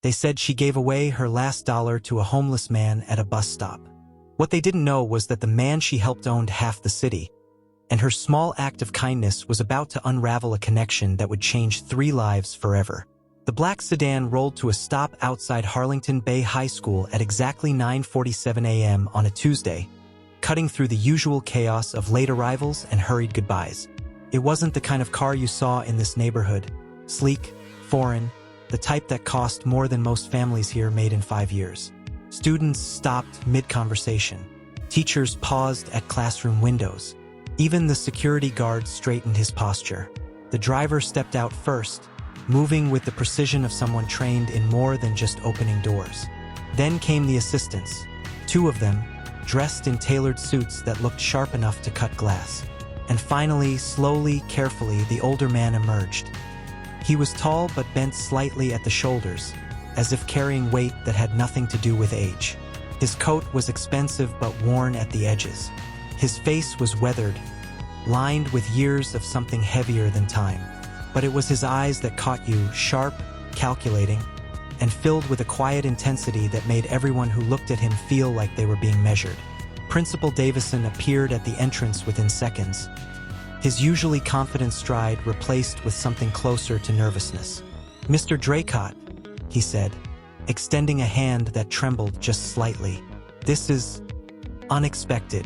They said she gave away her last dollar to a homeless man at a bus stop. What they didn't know was that the man she helped owned half the city, and her small act of kindness was about to unravel a connection that would change 3 lives forever. The black sedan rolled to a stop outside Harlington Bay High School at exactly 9:47 a.m. on a Tuesday, cutting through the usual chaos of late arrivals and hurried goodbyes. It wasn't the kind of car you saw in this neighborhood, sleek, foreign, the type that cost more than most families here made in 5 years. Students stopped mid-conversation. Teachers paused at classroom windows. Even the security guard straightened his posture. The driver stepped out first, moving with the precision of someone trained in more than just opening doors. Then came the assistants, 2 of them, dressed in tailored suits that looked sharp enough to cut glass. And finally, slowly, carefully, the older man emerged. He was tall but bent slightly at the shoulders, as if carrying weight that had nothing to do with age. His coat was expensive but worn at the edges. His face was weathered, lined with years of something heavier than time. But it was his eyes that caught you, sharp, calculating, and filled with a quiet intensity that made everyone who looked at him feel like they were being measured. Principal Davison appeared at the entrance within seconds, his usually confident stride replaced with something closer to nervousness. "Mr. Draycott," he said, extending a hand that trembled just slightly. "This is unexpected.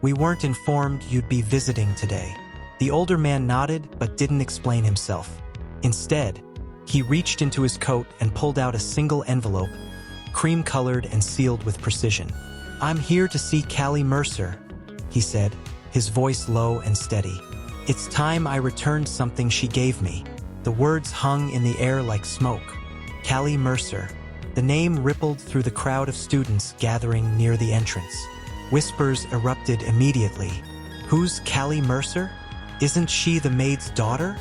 We weren't informed you'd be visiting today." The older man nodded but didn't explain himself. Instead, he reached into his coat and pulled out a single envelope, cream-colored and sealed with precision. "I'm here to see Callie Mercer," he said, his voice low and steady. "It's time I returned something she gave me." The words hung in the air like smoke. Callie Mercer. The name rippled through the crowd of students gathering near the entrance. Whispers erupted immediately. "Who's Callie Mercer? Isn't she the maid's daughter?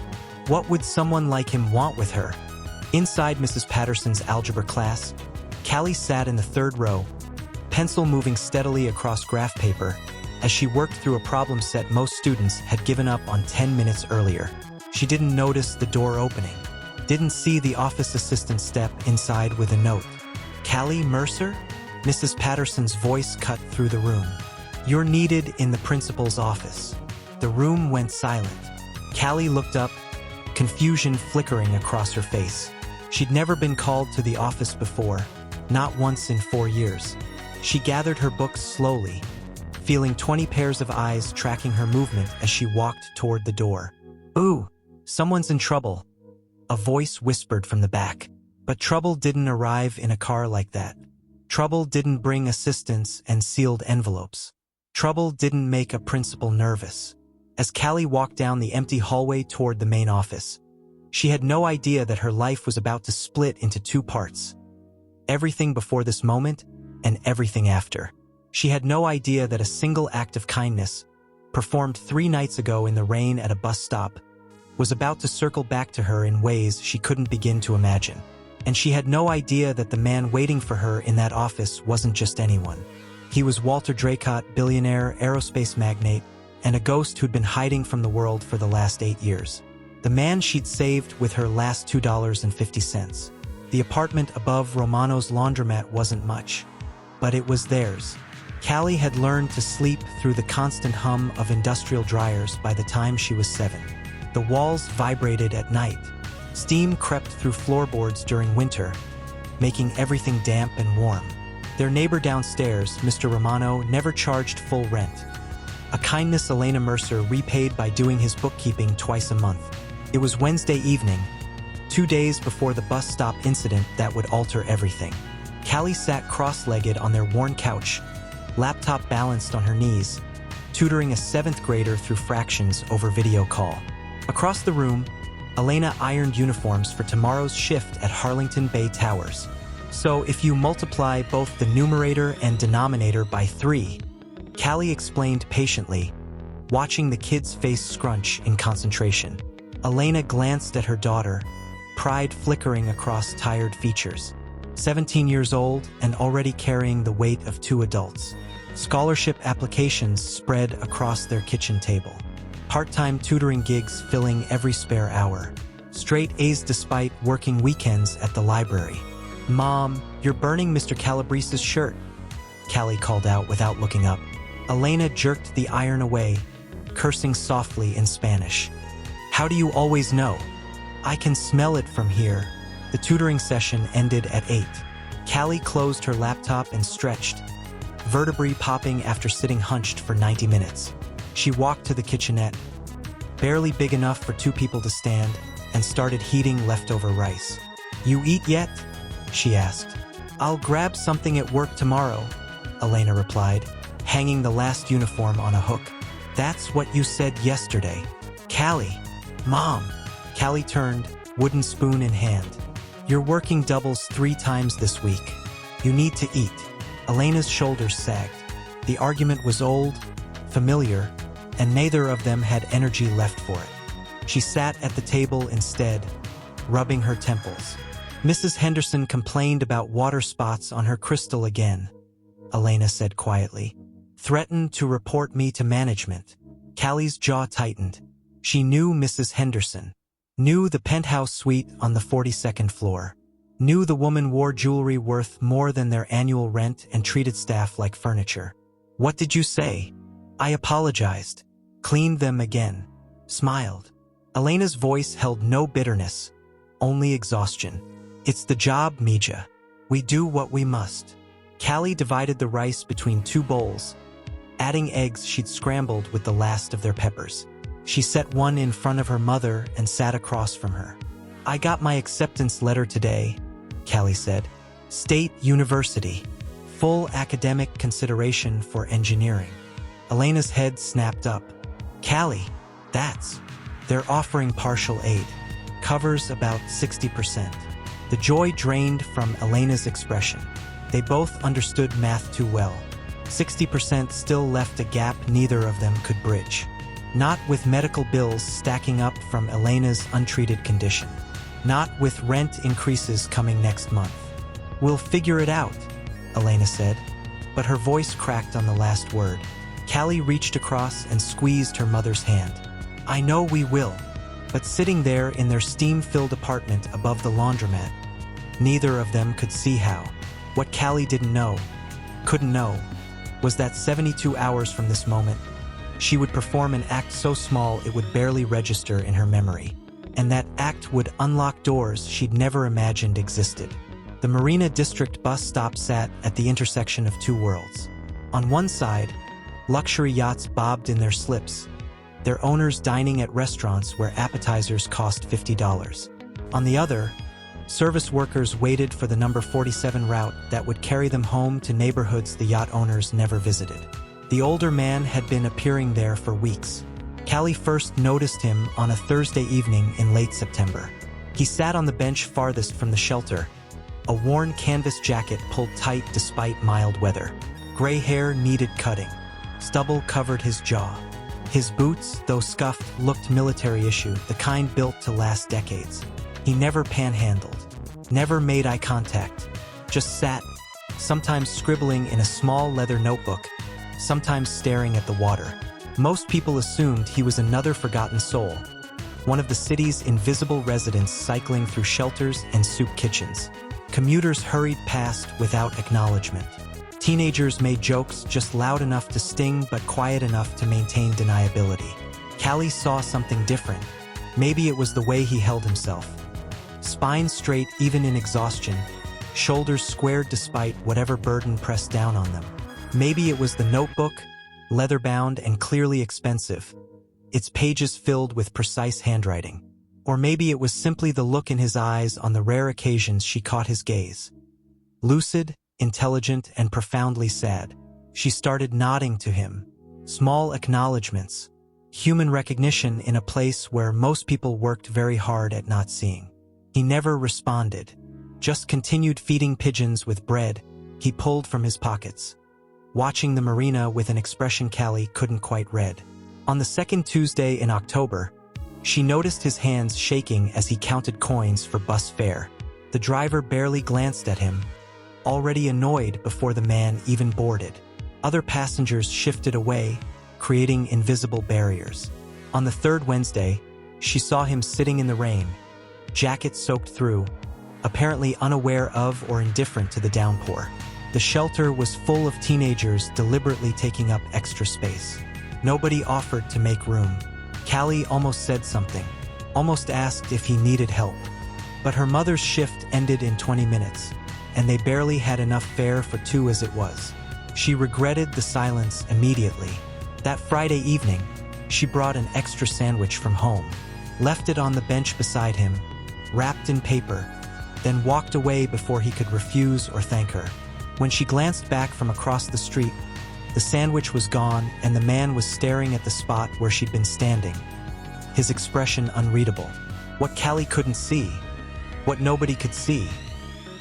What would someone like him want with her?" Inside Mrs. Patterson's algebra class, Callie sat in the 3rd row, pencil moving steadily across graph paper as she worked through a problem set most students had given up on 10 minutes earlier. She didn't notice the door opening, didn't see the office assistant step inside with a note. "Callie Mercer?" Mrs. Patterson's voice cut through the room. "You're needed in the principal's office." The room went silent. Callie looked up, confusion flickering across her face. She'd never been called to the office before, not once in 4 years. She gathered her books slowly, feeling 20 pairs of eyes tracking her movement as she walked toward the door. "Ooh, someone's in trouble," a voice whispered from the back. But trouble didn't arrive in a car like that. Trouble didn't bring assistance and sealed envelopes. Trouble didn't make a principal nervous. As Callie walked down the empty hallway toward the main office, she had no idea that her life was about to split into 2 parts. Everything before this moment and everything after. She had no idea that a single act of kindness, performed 3 nights ago in the rain at a bus stop, was about to circle back to her in ways she couldn't begin to imagine. And she had no idea that the man waiting for her in that office wasn't just anyone. He was Walter Draycott, billionaire, aerospace magnate, and a ghost who'd been hiding from the world for the last 8 years. The man she'd saved with her last $2.50. The apartment above Romano's laundromat wasn't much, but it was theirs. Callie had learned to sleep through the constant hum of industrial dryers by the time she was 7. The walls vibrated at night. Steam crept through floorboards during winter, making everything damp and warm. Their neighbor downstairs, Mr. Romano, never charged full rent. A kindness Elena Mercer repaid by doing his bookkeeping twice a month. It was Wednesday evening, 2 days before the bus stop incident that would alter everything. Callie sat cross-legged on their worn couch, laptop balanced on her knees, tutoring a 7th grader through fractions over video call. Across the room, Elena ironed uniforms for tomorrow's shift at Harlington Bay Towers. "So if you multiply both the numerator and denominator by 3, Callie explained patiently, watching the kid's face scrunch in concentration. Elena glanced at her daughter, pride flickering across tired features. 17 years old and already carrying the weight of 2 adults. Scholarship applications spread across their kitchen table. Part-time tutoring gigs filling every spare hour. Straight A's despite working weekends at the library. "Mom, you're burning Mr. Calabrese's shirt," Callie called out without looking up. Elena jerked the iron away, cursing softly in Spanish. "How do you always know?" "I can smell it from here." The tutoring session ended at 8. Callie closed her laptop and stretched, vertebrae popping after sitting hunched for 90 minutes. She walked to the kitchenette, barely big enough for 2 people to stand, and started heating leftover rice. "You eat yet?" she asked. "I'll grab something at work tomorrow," Elena replied, hanging the last uniform on a hook. "That's what you said yesterday." "Callie." "Mom." Callie turned, wooden spoon in hand. "You're working doubles 3 times this week. You need to eat." Elena's shoulders sagged. The argument was old, familiar, and neither of them had energy left for it. She sat at the table instead, rubbing her temples. "Mrs. Henderson complained about water spots on her crystal again," Elena said quietly. "Threatened to report me to management." Callie's jaw tightened. She knew Mrs. Henderson. Knew the penthouse suite on the 42nd floor. Knew the woman wore jewelry worth more than their annual rent and treated staff like furniture. "What did you say?" "I apologized. Cleaned them again." Smiled. Elena's voice held no bitterness, only exhaustion. "It's the job, Mija. We do what we must." Callie divided the rice between 2 bowls, adding eggs she'd scrambled with the last of their peppers. She set one in front of her mother and sat across from her. "I got my acceptance letter today," Callie said. "State University. Full academic consideration for engineering." Elena's head snapped up. "Callie, they're offering partial aid. Covers about 60%. The joy drained from Elena's expression. They both understood math too well. 60% still left a gap neither of them could bridge. Not with medical bills stacking up from Elena's untreated condition. Not with rent increases coming next month. "We'll figure it out," Elena said, but her voice cracked on the last word. Callie reached across and squeezed her mother's hand. "I know we will." But sitting there in their steam-filled apartment above the laundromat, neither of them could see how. What Callie couldn't know, was that 72 hours from this moment, she would perform an act so small it would barely register in her memory. And that act would unlock doors she'd never imagined existed. The Marina District bus stop sat at the intersection of 2 worlds. On one side, luxury yachts bobbed in their slips, their owners dining at restaurants where appetizers cost $50. On the other, service workers waited for the number 47 route that would carry them home to neighborhoods the yacht owners never visited. The older man had been appearing there for weeks. Callie first noticed him on a Thursday evening in late September. He sat on the bench farthest from the shelter, a worn canvas jacket pulled tight despite mild weather. Gray hair needed cutting. Stubble covered his jaw. His boots, though scuffed, looked military issue, the kind built to last decades. He never panhandled, never made eye contact, just sat, sometimes scribbling in a small leather notebook, sometimes staring at the water. Most people assumed he was another forgotten soul, one of the city's invisible residents cycling through shelters and soup kitchens. Commuters hurried past without acknowledgement. Teenagers made jokes just loud enough to sting but quiet enough to maintain deniability. Callie saw something different. Maybe it was the way he held himself. Spine straight even in exhaustion, shoulders squared despite whatever burden pressed down on them. Maybe it was the notebook, leather-bound and clearly expensive, its pages filled with precise handwriting. Or maybe it was simply the look in his eyes on the rare occasions she caught his gaze. Lucid, intelligent, and profoundly sad. She started nodding to him. Small acknowledgments. Human recognition in a place where most people worked very hard at not seeing. He never responded. Just continued feeding pigeons with bread he pulled from his pockets. Watching the marina with an expression Callie couldn't quite read. On the second Tuesday in October, she noticed his hands shaking as he counted coins for bus fare. The driver barely glanced at him, already annoyed before the man even boarded. Other passengers shifted away, creating invisible barriers. On the third Wednesday, she saw him sitting in the rain, jacket soaked through, apparently unaware of or indifferent to the downpour. The shelter was full of teenagers deliberately taking up extra space. Nobody offered to make room. Callie almost said something, almost asked if he needed help. But her mother's shift ended in 20 minutes, and they barely had enough fare for two as it was. She regretted the silence immediately. That Friday evening, she brought an extra sandwich from home, left it on the bench beside him, wrapped in paper, then walked away before he could refuse or thank her. When she glanced back from across the street, the sandwich was gone and the man was staring at the spot where she'd been standing, his expression unreadable. What Callie couldn't see, what nobody could see,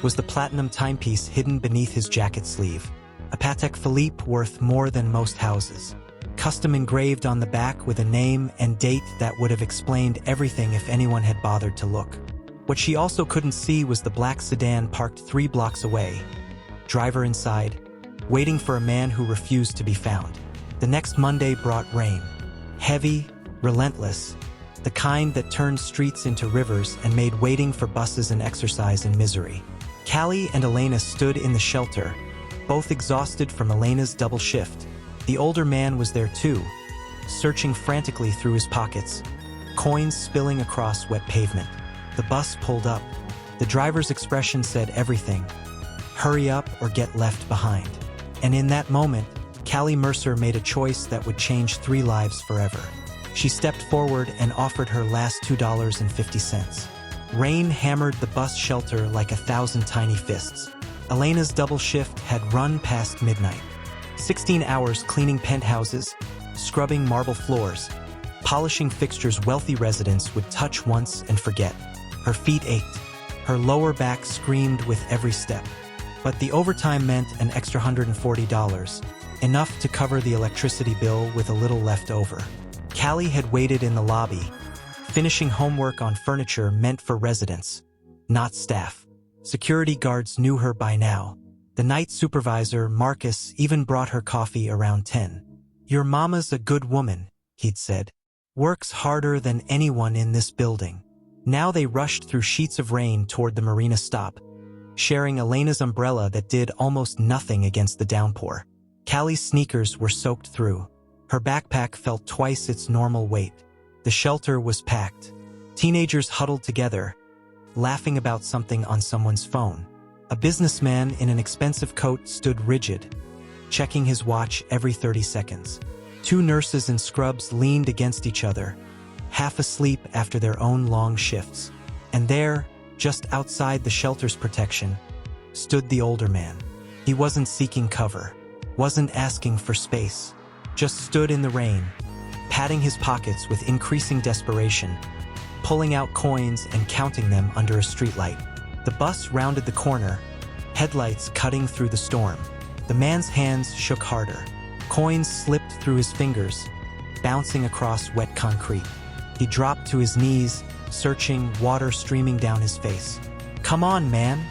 was the platinum timepiece hidden beneath his jacket sleeve. A Patek Philippe worth more than most houses. Custom engraved on the back with a name and date that would have explained everything if anyone had bothered to look. What she also couldn't see was the black sedan parked 3 blocks away, driver inside, waiting for a man who refused to be found. The next Monday brought rain. Heavy, relentless, the kind that turned streets into rivers and made waiting for buses an exercise in misery. Callie and Elena stood in the shelter, both exhausted from Elena's double shift. The older man was there too, searching frantically through his pockets, coins spilling across wet pavement. The bus pulled up. The driver's expression said everything. Hurry up or get left behind. And in that moment, Callie Mercer made a choice that would change 3 lives forever. She stepped forward and offered her last $2.50. Rain hammered the bus shelter like 1,000 tiny fists. Elena's double shift had run past midnight. 16 hours cleaning penthouses, scrubbing marble floors, polishing fixtures wealthy residents would touch once and forget. Her feet ached. Her lower back screamed with every step. But the overtime meant an extra $140, enough to cover the electricity bill with a little left over. Callie had waited in the lobby, finishing homework on furniture meant for residents, not staff. Security guards knew her by now. The night supervisor, Marcus, even brought her coffee around 10. "Your mama's a good woman," he'd said. "Works harder than anyone in this building." Now they rushed through sheets of rain toward the marina stop, sharing Elena's umbrella that did almost nothing against the downpour. Callie's sneakers were soaked through. Her backpack felt twice its normal weight. The shelter was packed. Teenagers huddled together, laughing about something on someone's phone. A businessman in an expensive coat stood rigid, checking his watch every 30 seconds. 2 nurses in scrubs leaned against each other, half asleep after their own long shifts. And there, just outside the shelter's protection, stood the older man. He wasn't seeking cover, wasn't asking for space, just stood in the rain, patting his pockets with increasing desperation, pulling out coins and counting them under a streetlight. The bus rounded the corner, headlights cutting through the storm. The man's hands shook harder. Coins slipped through his fingers, bouncing across wet concrete. He dropped to his knees, searching, water streaming down his face. "Come on, man,"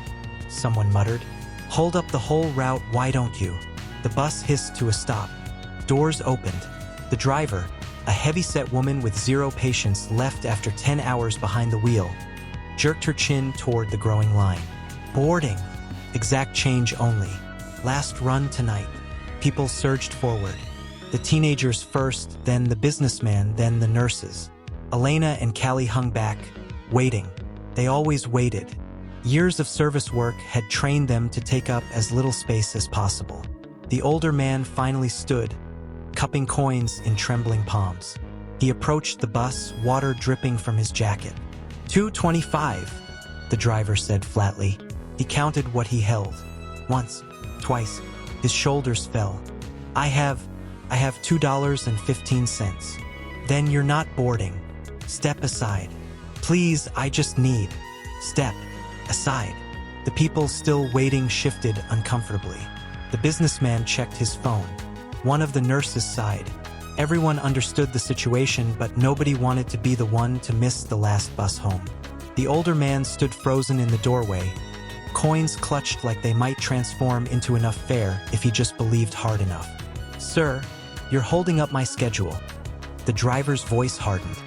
someone muttered. "Hold up the whole route, why don't you?" The bus hissed to a stop. Doors opened. The driver, a heavy-set woman with zero patience left after 10 hours behind the wheel, jerked her chin toward the growing line. "Boarding. Exact change only. Last run tonight." People surged forward. The teenagers first, then the businessman, then the nurses. Elena and Callie hung back, waiting. They always waited. Years of service work had trained them to take up as little space as possible. The older man finally stood, cupping coins in trembling palms. He approached the bus, water dripping from his jacket. $2.25, the driver said flatly. He counted what he held. Once, twice, his shoulders fell. I have $2.15. "Then you're not boarding. Step aside. Please, I just need." Step aside. The people still waiting shifted uncomfortably. The businessman checked his phone. One of the nurses sighed. Everyone understood the situation, but nobody wanted to be the one to miss the last bus home. The older man stood frozen in the doorway. Coins clutched like they might transform into enough fare if he just believed hard enough. "Sir, you're holding up my schedule." The driver's voice hardened.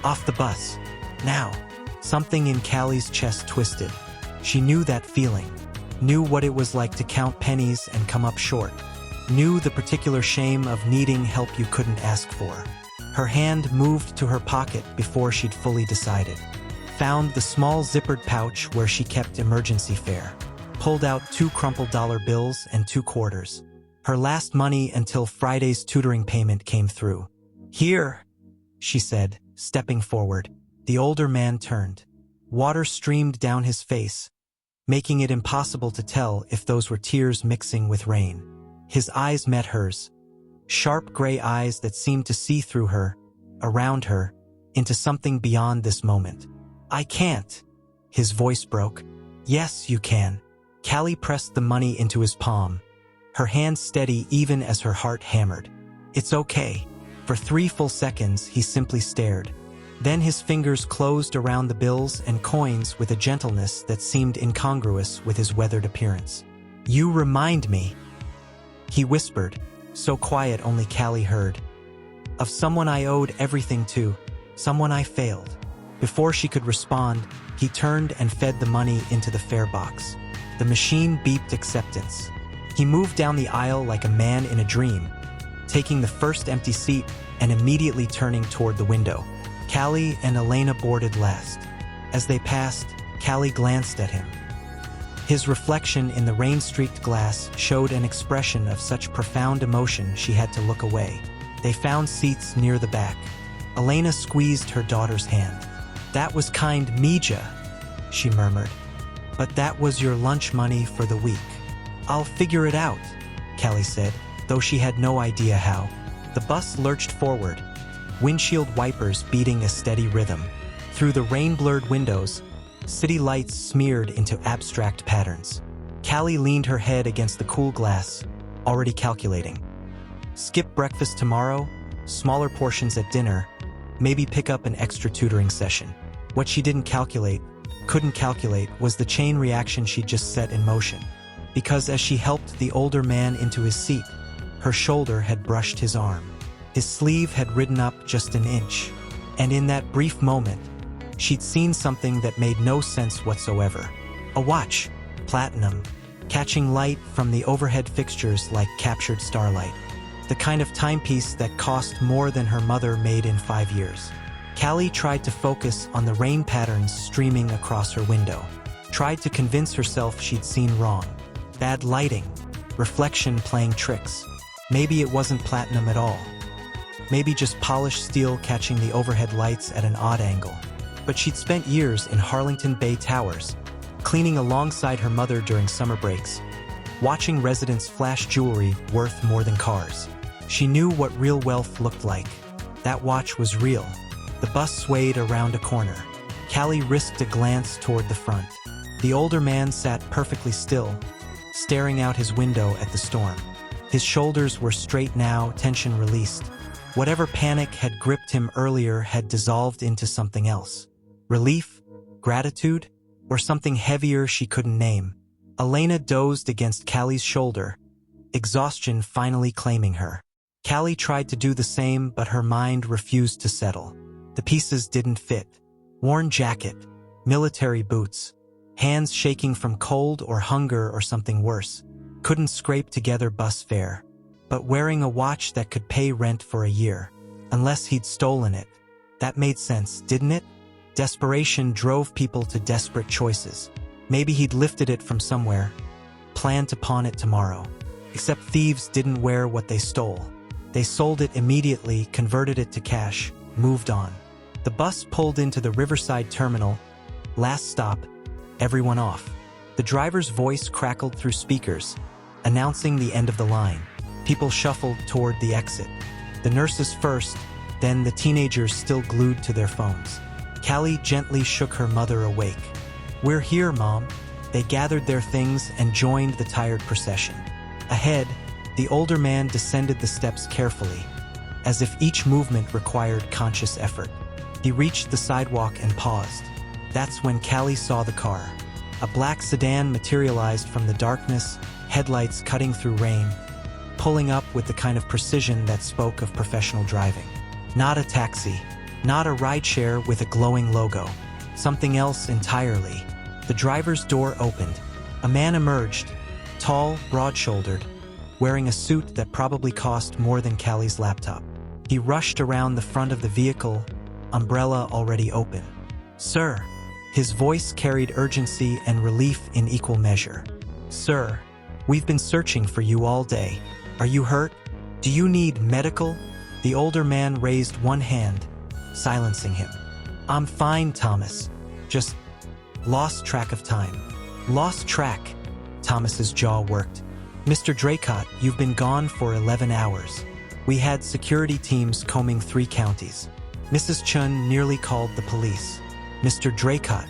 "Off the bus. Now." Something in Callie's chest twisted. She knew that feeling, knew what it was like to count pennies and come up short, knew the particular shame of needing help you couldn't ask for. Her hand moved to her pocket before she'd fully decided. Found the small zippered pouch where she kept emergency fare. Pulled out 2 crumpled dollar bills and 2 quarters. Her last money until Friday's tutoring payment came through. "Here," she said, stepping forward. The older man turned. Water streamed down his face, making it impossible to tell if those were tears mixing with rain. His eyes met hers. Sharp gray eyes that seemed to see through her, around her, into something beyond this moment. "I can't." His voice broke. "Yes, you can." Callie pressed the money into his palm, her hand steady even as her heart hammered. "It's okay." For 3 full seconds, he simply stared. Then his fingers closed around the bills and coins with a gentleness that seemed incongruous with his weathered appearance. "You remind me," he whispered, so quiet only Callie heard, "of someone I owed everything to, someone I failed." Before she could respond, he turned and fed the money into the fare box. The machine beeped acceptance. He moved down the aisle like a man in a dream, taking the first empty seat and immediately turning toward the window. Callie and Elena boarded last. As they passed, Callie glanced at him. His reflection in the rain-streaked glass showed an expression of such profound emotion she had to look away. They found seats near the back. Elena squeezed her daughter's hand. "That was kind, Mija," she murmured. "But that was your lunch money for the week." "I'll figure it out," Callie said, though she had no idea how. The bus lurched forward, windshield wipers beating a steady rhythm. Through the rain-blurred windows, city lights smeared into abstract patterns. Callie leaned her head against the cool glass, already calculating. Skip breakfast tomorrow, smaller portions at dinner, maybe pick up an extra tutoring session. What she couldn't calculate was the chain reaction she'd just set in motion. Because as she helped the older man into his seat, her shoulder had brushed his arm. His sleeve had ridden up just an inch. And in that brief moment, she'd seen something that made no sense whatsoever. A watch, platinum, catching light from the overhead fixtures like captured starlight. The kind of timepiece that cost more than her mother made in 5 years. Callie tried to focus on the rain patterns streaming across her window. Tried to convince herself she'd seen wrong. Bad lighting, reflection playing tricks. Maybe it wasn't platinum at all. Maybe just polished steel catching the overhead lights at an odd angle. But she'd spent years in Harlington Bay Towers, cleaning alongside her mother during summer breaks, watching residents flash jewelry worth more than cars. She knew what real wealth looked like. That watch was real. The bus swayed around a corner. Callie risked a glance toward the front. The older man sat perfectly still, staring out his window at the storm. His shoulders were straight now, tension released. Whatever panic had gripped him earlier had dissolved into something else. Relief, gratitude, or something heavier she couldn't name. Elena dozed against Callie's shoulder, exhaustion finally claiming her. Callie tried to do the same, but her mind refused to settle. The pieces didn't fit. Worn jacket, military boots, hands shaking from cold or hunger or something worse. Couldn't scrape together bus fare. But wearing a watch that could pay rent for a year. Unless he'd stolen it. That made sense, didn't it? Desperation drove people to desperate choices. Maybe he'd lifted it from somewhere, planned to pawn it tomorrow. Except thieves didn't wear what they stole. They sold it immediately, converted it to cash, moved on. The bus pulled into the Riverside terminal. Last stop, everyone off. The driver's voice crackled through speakers, announcing the end of the line. People shuffled toward the exit. The nurses first, then the teenagers still glued to their phones. Callie gently shook her mother awake. "We're here, Mom." They gathered their things and joined the tired procession. Ahead, the older man descended the steps carefully, as if each movement required conscious effort. He reached the sidewalk and paused. That's when Callie saw the car. A black sedan materialized from the darkness, headlights cutting through rain, pulling up with the kind of precision that spoke of professional driving. Not a taxi, not a rideshare with a glowing logo. Something else entirely. The driver's door opened. A man emerged, tall, broad-shouldered, wearing a suit that probably cost more than Callie's laptop. He rushed around the front of the vehicle, umbrella already open. "Sir." His voice carried urgency and relief in equal measure. "Sir, we've been searching for you all day. Are you hurt? Do you need medical?" The older man raised one hand, silencing him. "I'm fine, Thomas. Just lost track of time." "Lost track?" Thomas's jaw worked. "Mr. Draycott, you've been gone for 11 hours. We had security teams combing 3 counties. Mrs. Chun nearly called the police." Mr. Draycott.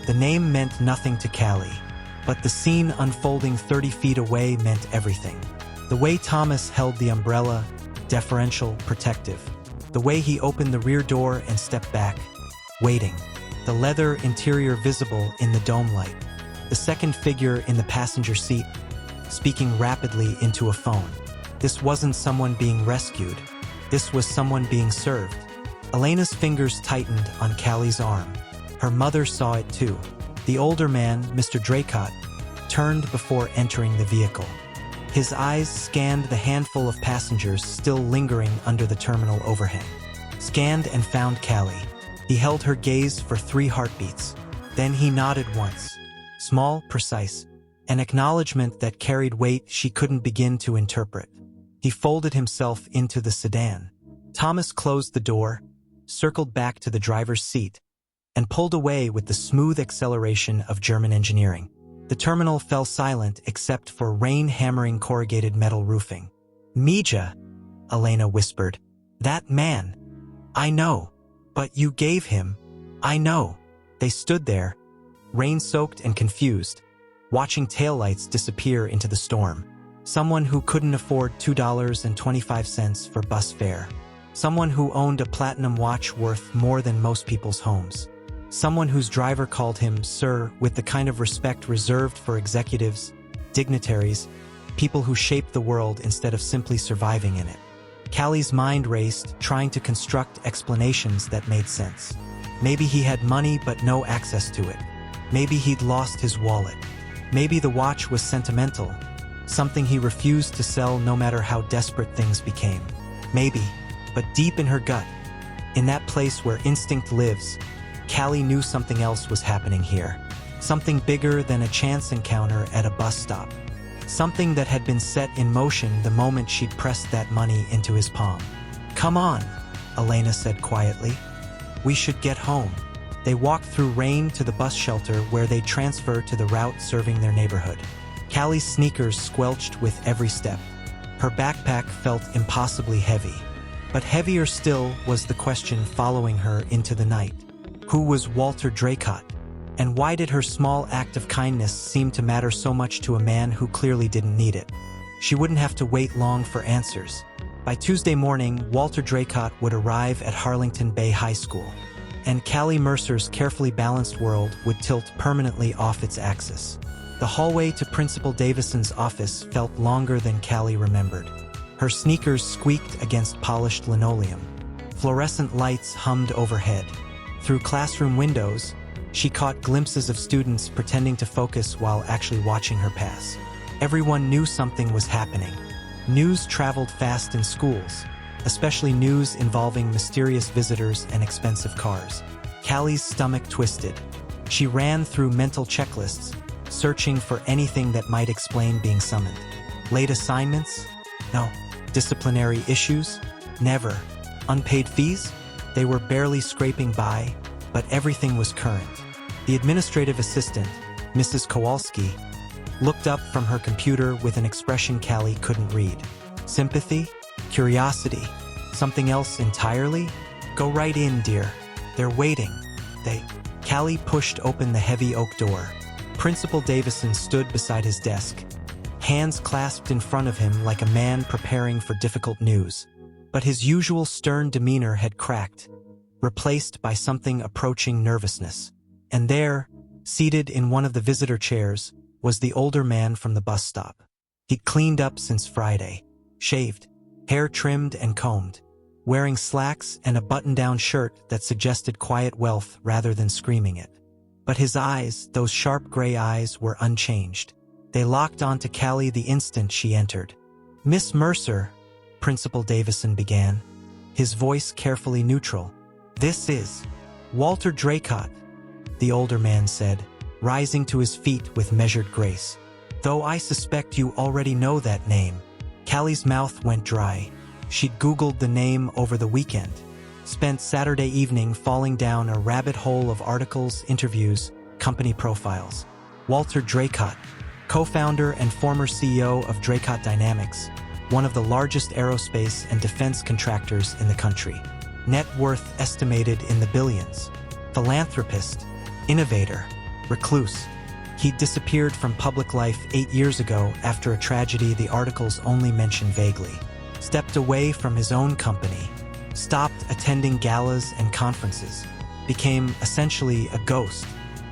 The name meant nothing to Callie, but the scene unfolding 30 feet away meant everything. The way Thomas held the umbrella, deferential, protective. The way he opened the rear door and stepped back, waiting. The leather interior visible in the dome light. The second figure in the passenger seat, speaking rapidly into a phone. This wasn't someone being rescued. This was someone being served. Elena's fingers tightened on Callie's arm. Her mother saw it too. The older man, Mr. Draycott, turned before entering the vehicle. His eyes scanned the handful of passengers still lingering under the terminal overhang. Scanned and found Callie. He held her gaze for 3 heartbeats. Then he nodded once. Small, precise. An acknowledgement that carried weight she couldn't begin to interpret. He folded himself into the sedan. Thomas closed the door, circled back to the driver's seat, and pulled away with the smooth acceleration of German engineering. The terminal fell silent except for rain-hammering corrugated metal roofing. "Mija," Elena whispered. "That man. I know. But you gave him." "I know." They stood there, rain-soaked and confused, watching taillights disappear into the storm. Someone who couldn't afford $2.25 for bus fare. Someone who owned a platinum watch worth more than most people's homes. Someone whose driver called him sir with the kind of respect reserved for executives, dignitaries, people who shaped the world instead of simply surviving in it. Callie's mind raced, trying to construct explanations that made sense. Maybe he had money but no access to it. Maybe he'd lost his wallet. Maybe the watch was sentimental, something he refused to sell no matter how desperate things became. Maybe, but deep in her gut, in that place where instinct lives, Callie knew something else was happening here. Something bigger than a chance encounter at a bus stop. Something that had been set in motion the moment she'd pressed that money into his palm. "Come on," Elena said quietly. "We should get home." They walked through rain to the bus shelter where they'd transfer to the route serving their neighborhood. Callie's sneakers squelched with every step. Her backpack felt impossibly heavy. But heavier still was the question following her into the night. Who was Walter Draycott? And why did her small act of kindness seem to matter so much to a man who clearly didn't need it? She wouldn't have to wait long for answers. By Tuesday morning, Walter Draycott would arrive at Harlington Bay High School, and Callie Mercer's carefully balanced world would tilt permanently off its axis. The hallway to Principal Davison's office felt longer than Callie remembered. Her sneakers squeaked against polished linoleum. Fluorescent lights hummed overhead. Through classroom windows, she caught glimpses of students pretending to focus while actually watching her pass. Everyone knew something was happening. News traveled fast in schools, especially news involving mysterious visitors and expensive cars. Callie's stomach twisted. She ran through mental checklists, searching for anything that might explain being summoned. Late assignments? No. Disciplinary issues? Never. Unpaid fees? They were barely scraping by, but everything was current. The administrative assistant, Mrs. Kowalski, looked up from her computer with an expression Callie couldn't read. Sympathy? Curiosity? Something else entirely? "Go right in, dear. They're waiting." Callie pushed open the heavy oak door. Principal Davison stood beside his desk, hands clasped in front of him like a man preparing for difficult news. But his usual stern demeanor had cracked, replaced by something approaching nervousness. And there, seated in one of the visitor chairs, was the older man from the bus stop. He'd cleaned up since Friday, shaved, hair trimmed and combed, wearing slacks and a button-down shirt that suggested quiet wealth rather than screaming it. But his eyes, those sharp gray eyes, were unchanged. They locked onto Callie the instant she entered. "Miss Mercer," Principal Davison began, his voice carefully neutral. "This is Walter Draycott," the older man said, rising to his feet with measured grace. "Though I suspect you already know that name." Callie's mouth went dry. She'd Googled the name over the weekend, spent Saturday evening falling down a rabbit hole of articles, interviews, company profiles. Walter Draycott, co-founder and former CEO of Draycott Dynamics, one of the largest aerospace and defense contractors in the country. Net worth estimated in the billions. Philanthropist, innovator, recluse. He'd disappeared from public life 8 years ago after a tragedy the articles only mention vaguely. Stepped away from his own company, stopped attending galas and conferences, became essentially a ghost,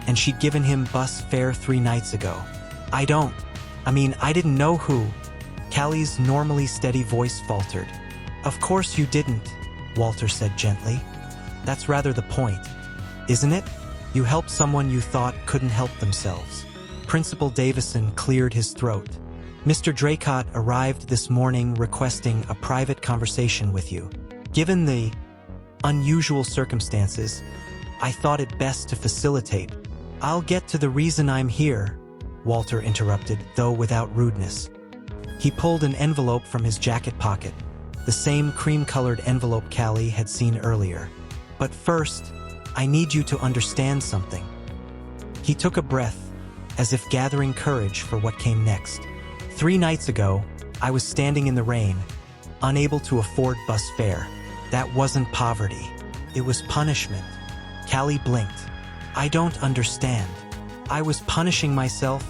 and she'd given him bus fare 3 nights ago. I didn't know who." Callie's normally steady voice faltered. "Of course you didn't," Walter said gently. "That's rather the point, isn't it? You helped someone you thought couldn't help themselves." Principal Davison cleared his throat. "Mr. Draycott arrived this morning requesting a private conversation with you. Given the unusual circumstances, I thought it best to facilitate." "I'll get to the reason I'm here," Walter interrupted, though without rudeness. He pulled an envelope from his jacket pocket, the same cream-colored envelope Callie had seen earlier. "But first, I need you to understand something." He took a breath, as if gathering courage for what came next. 3 nights ago, I was standing in the rain, unable to afford bus fare. That wasn't poverty. It was punishment. Callie blinked. "I don't understand." "I was punishing myself,"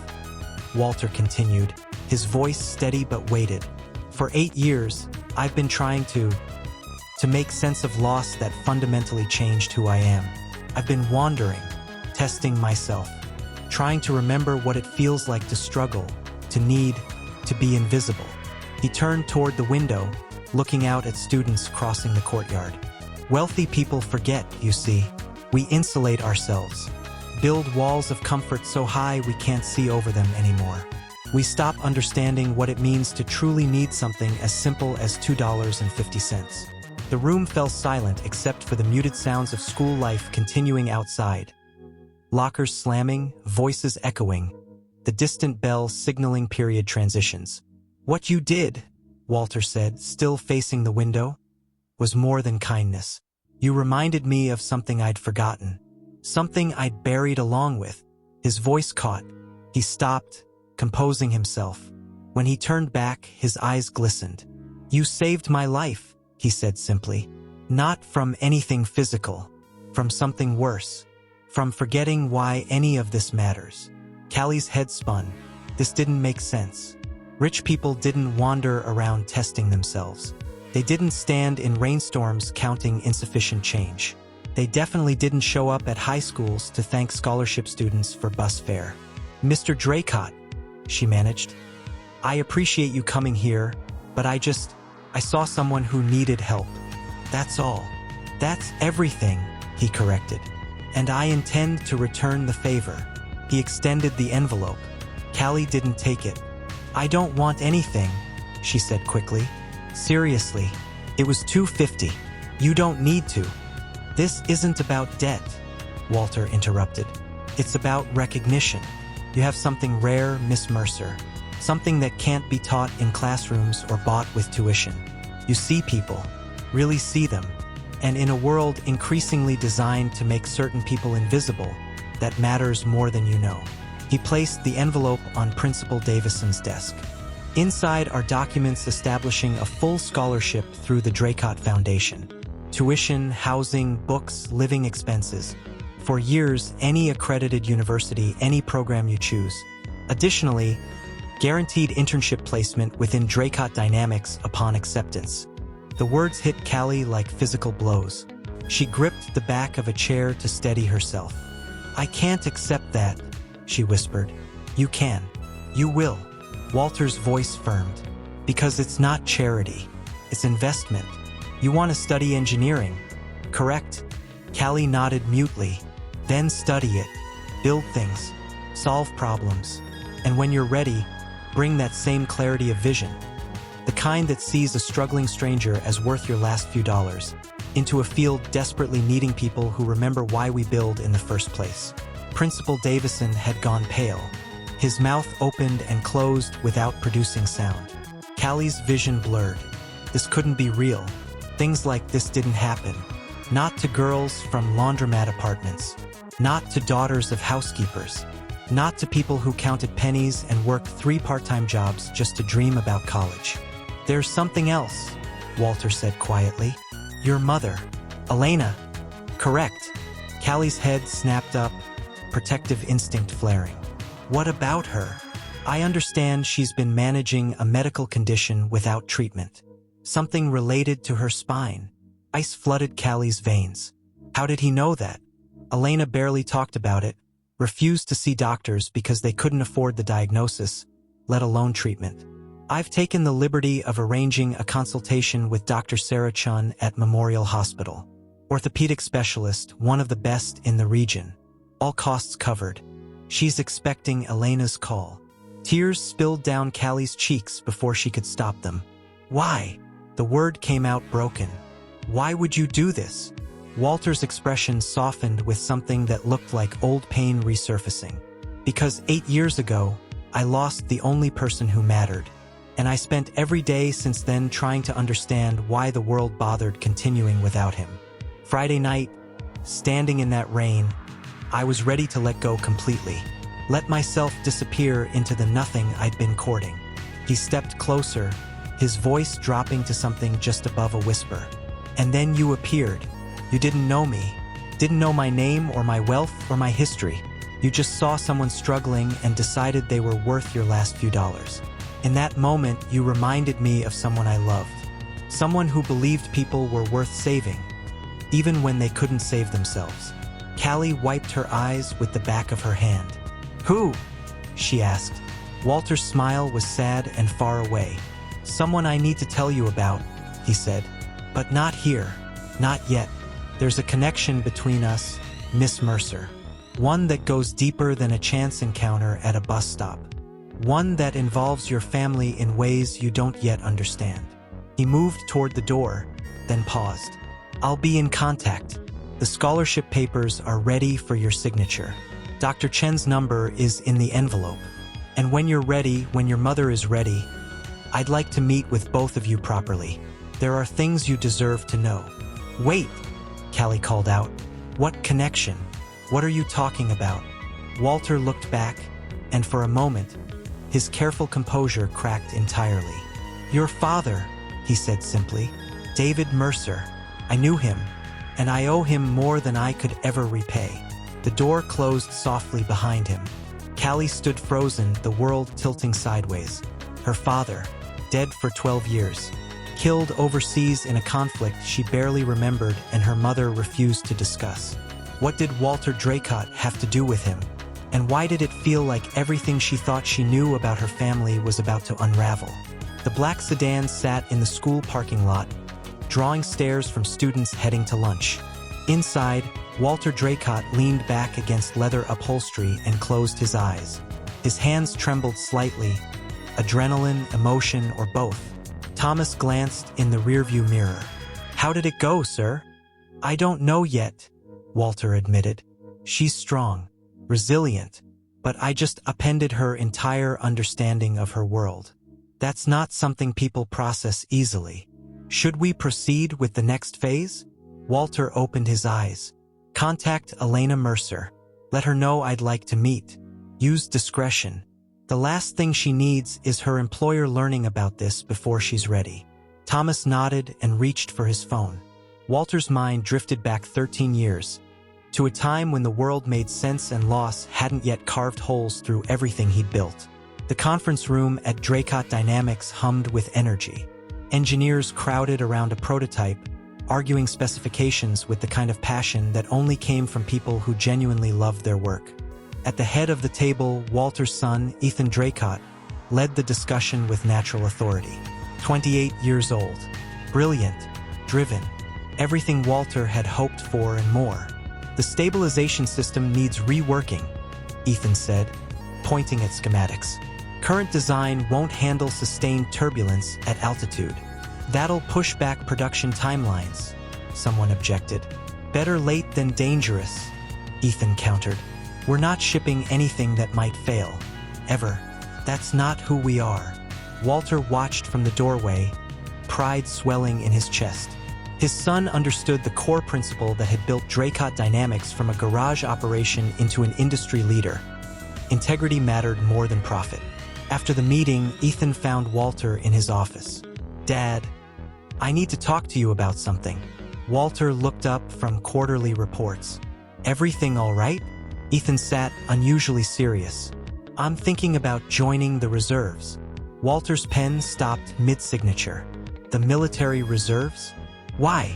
Walter continued, his voice steady but weighted. "For 8 years, I've been trying to make sense of loss that fundamentally changed who I am. I've been wandering, testing myself, trying to remember what it feels like to struggle, to need, to be invisible." He turned toward the window, looking out at students crossing the courtyard. "Wealthy people forget, you see. We insulate ourselves, build walls of comfort so high we can't see over them anymore. We stop understanding what it means to truly need something as simple as $2.50. The room fell silent except for the muted sounds of school life continuing outside. Lockers slamming, voices echoing, the distant bell signaling period transitions. "What you did," Walter said, still facing the window, "was more than kindness. You reminded me of something I'd forgotten, something I'd buried along with." His voice caught. He stopped, composing himself. When he turned back, his eyes glistened. "You saved my life," he said simply. "Not from anything physical, from something worse, from forgetting why any of this matters." Callie's head spun. This didn't make sense. Rich people didn't wander around testing themselves. They didn't stand in rainstorms counting insufficient change. They definitely didn't show up at high schools to thank scholarship students for bus fare. "Mr. Draycott," she managed, "I appreciate you coming here, but I saw someone who needed help. That's all." "That's everything," he corrected. "And I intend to return the favor." He extended the envelope. Callie didn't take it. "I don't want anything," she said quickly. "Seriously, it was $2.50. You don't need to." "This isn't about debt," Walter interrupted. "It's about recognition. You have something rare, Miss Mercer. Something that can't be taught in classrooms or bought with tuition. You see people, really see them, and in a world increasingly designed to make certain people invisible, that matters more than you know." He placed the envelope on Principal Davison's desk. Inside are documents establishing a full scholarship through the Draycott Foundation. Tuition, housing, books, living expenses. For years, any accredited university, any program you choose. Additionally, guaranteed internship placement within Draycott Dynamics upon acceptance. The words hit Callie like physical blows. She gripped the back of a chair to steady herself. "I can't accept that," she whispered. "You can. You will." Walter's voice firmed. "Because it's not charity. It's investment. You want to study engineering, correct?" Callie nodded mutely. "Then study it. build things, solve problems, and when you're ready, bring that same clarity of vision, the kind that sees a struggling stranger as worth your last few dollars, into a field desperately needing people who remember why we build in the first place. Principal Davison had gone pale. His mouth opened and closed without producing sound. Callie's vision blurred. This couldn't be real. Things like this didn't happen. Not to girls from laundromat apartments. Not to daughters of housekeepers. Not to people who counted pennies and worked 3 part-time jobs just to dream about college. There's something else, Walter said quietly. Your mother, Elena. Correct. Callie's head snapped up, protective instinct flaring. What about her? I understand she's been managing a medical condition without treatment. Something related to her spine. Ice flooded Callie's veins. How did he know that? Elena barely talked about it, refused to see doctors because they couldn't afford the diagnosis, let alone treatment. I've taken the liberty of arranging a consultation with Dr. Sarah Chun at Memorial Hospital. Orthopedic specialist, one of the best in the region. All costs covered. She's expecting Elena's call. Tears spilled down Callie's cheeks before she could stop them. Why? The word came out broken. Why would you do this? Walter's expression softened with something that looked like old pain resurfacing. Because 8 years ago, I lost the only person who mattered. And I spent every day since then trying to understand why the world bothered continuing without him. Friday night, standing in that rain, I was ready to let go completely. Let myself disappear into the nothing I'd been courting. He stepped closer, his voice dropping to something just above a whisper. And then you appeared. You didn't know me, didn't know my name or my wealth or my history. You just saw someone struggling and decided they were worth your last few dollars. In that moment, you reminded me of someone I loved. Someone who believed people were worth saving, even when they couldn't save themselves. Callie wiped her eyes with the back of her hand. Who? She asked. Walter's smile was sad and far away. Someone I need to tell you about, he said. But not here. Not yet. There's a connection between us, Miss Mercer. One that goes deeper than a chance encounter at a bus stop. One that involves your family in ways you don't yet understand. He moved toward the door, then paused. I'll be in contact. The scholarship papers are ready for your signature. Dr. Chen's number is in the envelope. And when you're ready, when your mother is ready, I'd like to meet with both of you properly. There are things you deserve to know. Wait, Callie called out. What connection? What are you talking about? Walter looked back, and for a moment, his careful composure cracked entirely. Your father, he said simply. David Mercer. I knew him, and I owe him more than I could ever repay. The door closed softly behind him. Callie stood frozen, the world tilting sideways. Her father, dead for 12 years. Killed overseas in a conflict she barely remembered and her mother refused to discuss. What did Walter Draycott have to do with him? And why did it feel like everything she thought she knew about her family was about to unravel? The black sedan sat in the school parking lot, drawing stares from students heading to lunch. Inside, Walter Draycott leaned back against leather upholstery and closed his eyes. His hands trembled slightly, adrenaline, emotion, or both. Thomas glanced in the rearview mirror. How did it go, sir? I don't know yet, Walter admitted. She's strong, resilient, but I just appended her entire understanding of her world. That's not something people process easily. Should we proceed with the next phase? Walter opened his eyes. Contact Elena Mercer. Let her know I'd like to meet. Use discretion. The last thing she needs is her employer learning about this before she's ready. Thomas nodded and reached for his phone. Walter's mind drifted back 13 years, to a time when the world made sense and loss hadn't yet carved holes through everything he'd built. The conference room at Draycott Dynamics hummed with energy. Engineers crowded around a prototype, arguing specifications with the kind of passion that only came from people who genuinely loved their work. At the head of the table, Walter's son, Ethan Draycott, led the discussion with natural authority. 28 years old, brilliant, driven, everything Walter had hoped for and more. The stabilization system needs reworking, Ethan said, pointing at schematics. Current design won't handle sustained turbulence at altitude. That'll push back production timelines, someone objected. Better late than dangerous, Ethan countered. We're not shipping anything that might fail. Ever. That's not who we are. Walter watched from the doorway, pride swelling in his chest. His son understood the core principle that had built Draycott Dynamics from a garage operation into an industry leader. Integrity mattered more than profit. After the meeting, Ethan found Walter in his office. Dad, I need to talk to you about something. Walter looked up from quarterly reports. Everything all right? Ethan sat unusually serious. I'm thinking about joining the reserves. Walter's pen stopped mid-signature. The military reserves? Why?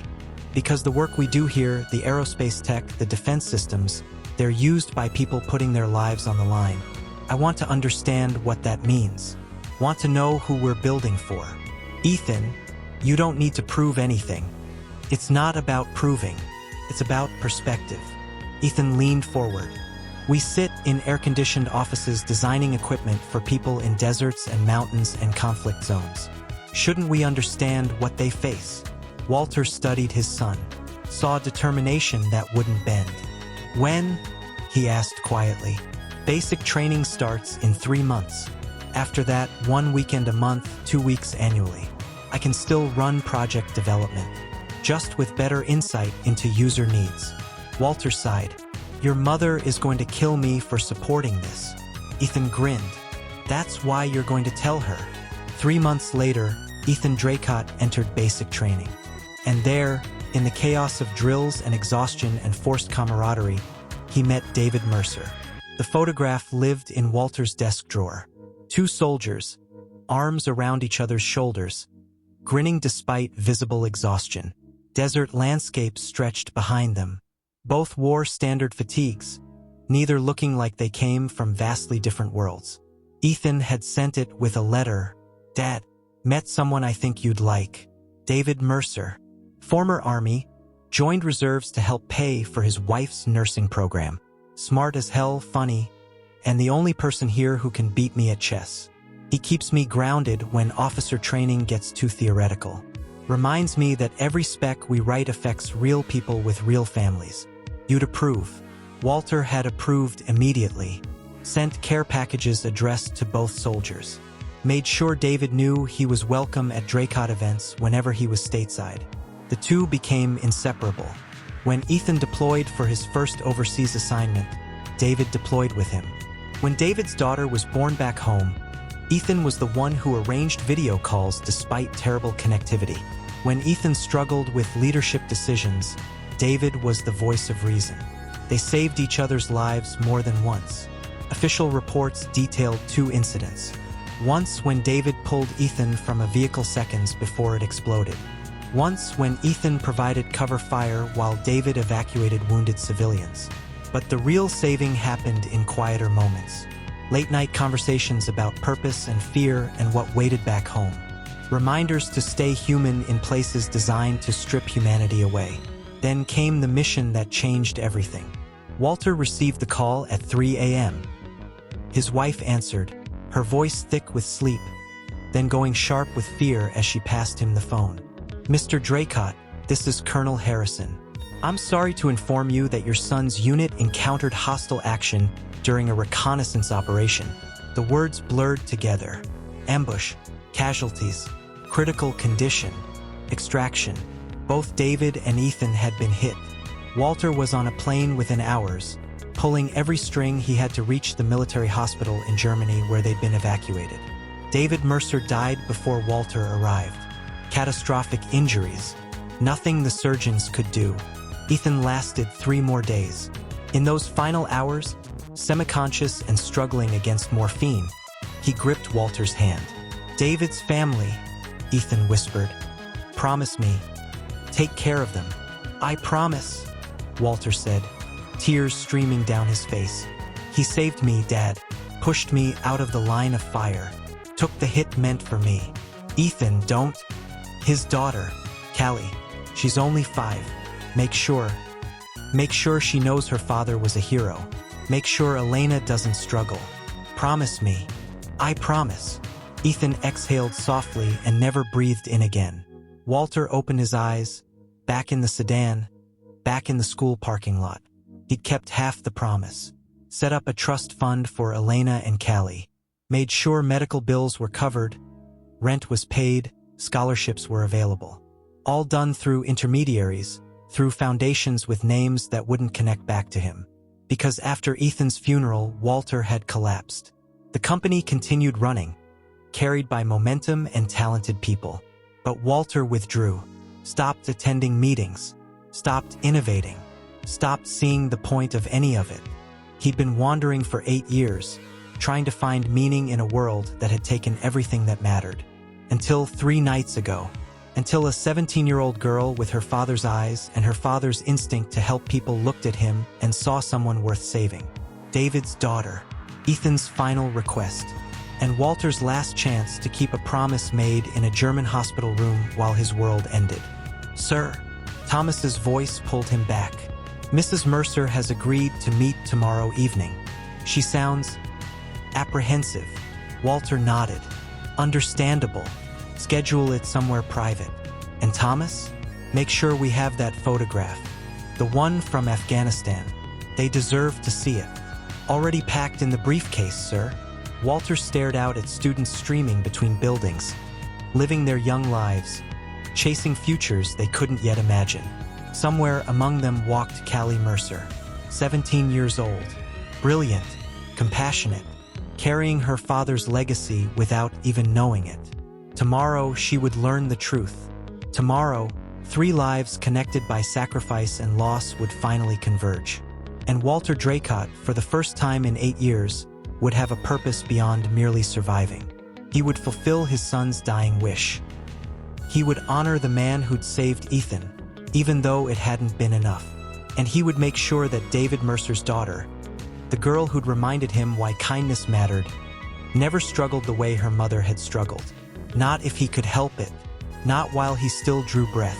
Because the work we do here, the aerospace tech, the defense systems, they're used by people putting their lives on the line. I want to understand what that means. Want to know who we're building for. Ethan, you don't need to prove anything. It's not about proving. It's about perspective. Ethan leaned forward. We sit in air-conditioned offices designing equipment for people in deserts and mountains and conflict zones. Shouldn't we understand what they face? Walter studied his son, saw determination that wouldn't bend. When? He asked quietly. Basic training starts in 3 months. After that, 1 weekend a month, 2 weeks annually. I can still run project development, just with better insight into user needs. Walter sighed. Your mother is going to kill me for supporting this. Ethan grinned. That's why you're going to tell her. 3 months later, Ethan Draycott entered basic training. And there, in the chaos of drills and exhaustion and forced camaraderie, he met David Mercer. The photograph lived in Walter's desk drawer. 2 soldiers, arms around each other's shoulders, grinning despite visible exhaustion. Desert landscapes stretched behind them. Both wore standard fatigues, neither looking like they came from vastly different worlds. Ethan had sent it with a letter. Dad, met someone I think you'd like. David Mercer, former Army, joined reserves to help pay for his wife's nursing program. Smart as hell, funny, and the only person here who can beat me at chess. He keeps me grounded when officer training gets too theoretical. Reminds me that every spec we write affects real people with real families. You'd approve. Walter had approved immediately. Sent care packages addressed to both soldiers. Made sure David knew he was welcome at Draycott events whenever he was stateside. The two became inseparable. When Ethan deployed for his first overseas assignment, David deployed with him. When David's daughter was born back home, Ethan was the one who arranged video calls despite terrible connectivity. When Ethan struggled with leadership decisions, David was the voice of reason. They saved each other's lives more than once. Official reports detailed 2 incidents. Once when David pulled Ethan from a vehicle seconds before it exploded. Once when Ethan provided cover fire while David evacuated wounded civilians. But the real saving happened in quieter moments. Late-night conversations about purpose and fear and what waited back home. Reminders to stay human in places designed to strip humanity away. Then came the mission that changed everything. Walter received the call at 3 a.m. His wife answered, her voice thick with sleep, then going sharp with fear as she passed him the phone. Mr. Draycott, this is Colonel Harrison. I'm sorry to inform you that your son's unit encountered hostile action during a reconnaissance operation. The words blurred together. Ambush, casualties, critical condition, extraction. Both David and Ethan had been hit. Walter was on a plane within hours, pulling every string he had to reach the military hospital in Germany where they'd been evacuated. David Mercer died before Walter arrived. Catastrophic injuries. Nothing the surgeons could do. Ethan lasted 3 more days. In those final hours, semi-conscious and struggling against morphine, he gripped Walter's hand. David's family, Ethan whispered. Promise me. Take care of them. I promise, Walter said, tears streaming down his face. He saved me, Dad. Pushed me out of the line of fire. Took the hit meant for me. Ethan, don't. His daughter, Callie. She's only 5. Make sure she knows her father was a hero. Make sure Elena doesn't struggle. Promise me." "I promise." Ethan exhaled softly and never breathed in again. Walter opened his eyes, back in the sedan, back in the school parking lot. He'd kept half the promise. Set up a trust fund for Elena and Callie. Made sure medical bills were covered, rent was paid, scholarships were available. All done through intermediaries, through foundations with names that wouldn't connect back to him. Because after Ethan's funeral, Walter had collapsed. The company continued running, carried by momentum and talented people. But Walter withdrew, stopped attending meetings, stopped innovating, stopped seeing the point of any of it. He'd been wandering for 8 years, trying to find meaning in a world that had taken everything that mattered. Until 3 nights ago. Until a 17-year-old girl with her father's eyes and her father's instinct to help people looked at him and saw someone worth saving. David's daughter. Ethan's final request. And Walter's last chance to keep a promise made in a German hospital room while his world ended. "Sir." Thomas's voice pulled him back. "Mrs. Mercer has agreed to meet tomorrow evening." "She sounds apprehensive." Walter nodded. "Understandable. Schedule it somewhere private. And Thomas? Make sure we have that photograph. The one from Afghanistan. They deserve to see it." "Already packed in the briefcase, sir." Walter stared out at students streaming between buildings, living their young lives, chasing futures they couldn't yet imagine. Somewhere among them walked Callie Mercer, 17 years old, brilliant, compassionate, carrying her father's legacy without even knowing it. Tomorrow she would learn the truth. Tomorrow, 3 lives connected by sacrifice and loss would finally converge. And Walter Draycott, for the first time in 8 years, would have a purpose beyond merely surviving. He would fulfill his son's dying wish. He would honor the man who'd saved Ethan, even though it hadn't been enough. And he would make sure that David Mercer's daughter, the girl who'd reminded him why kindness mattered, never struggled the way her mother had struggled. Not if he could help it. Not while he still drew breath.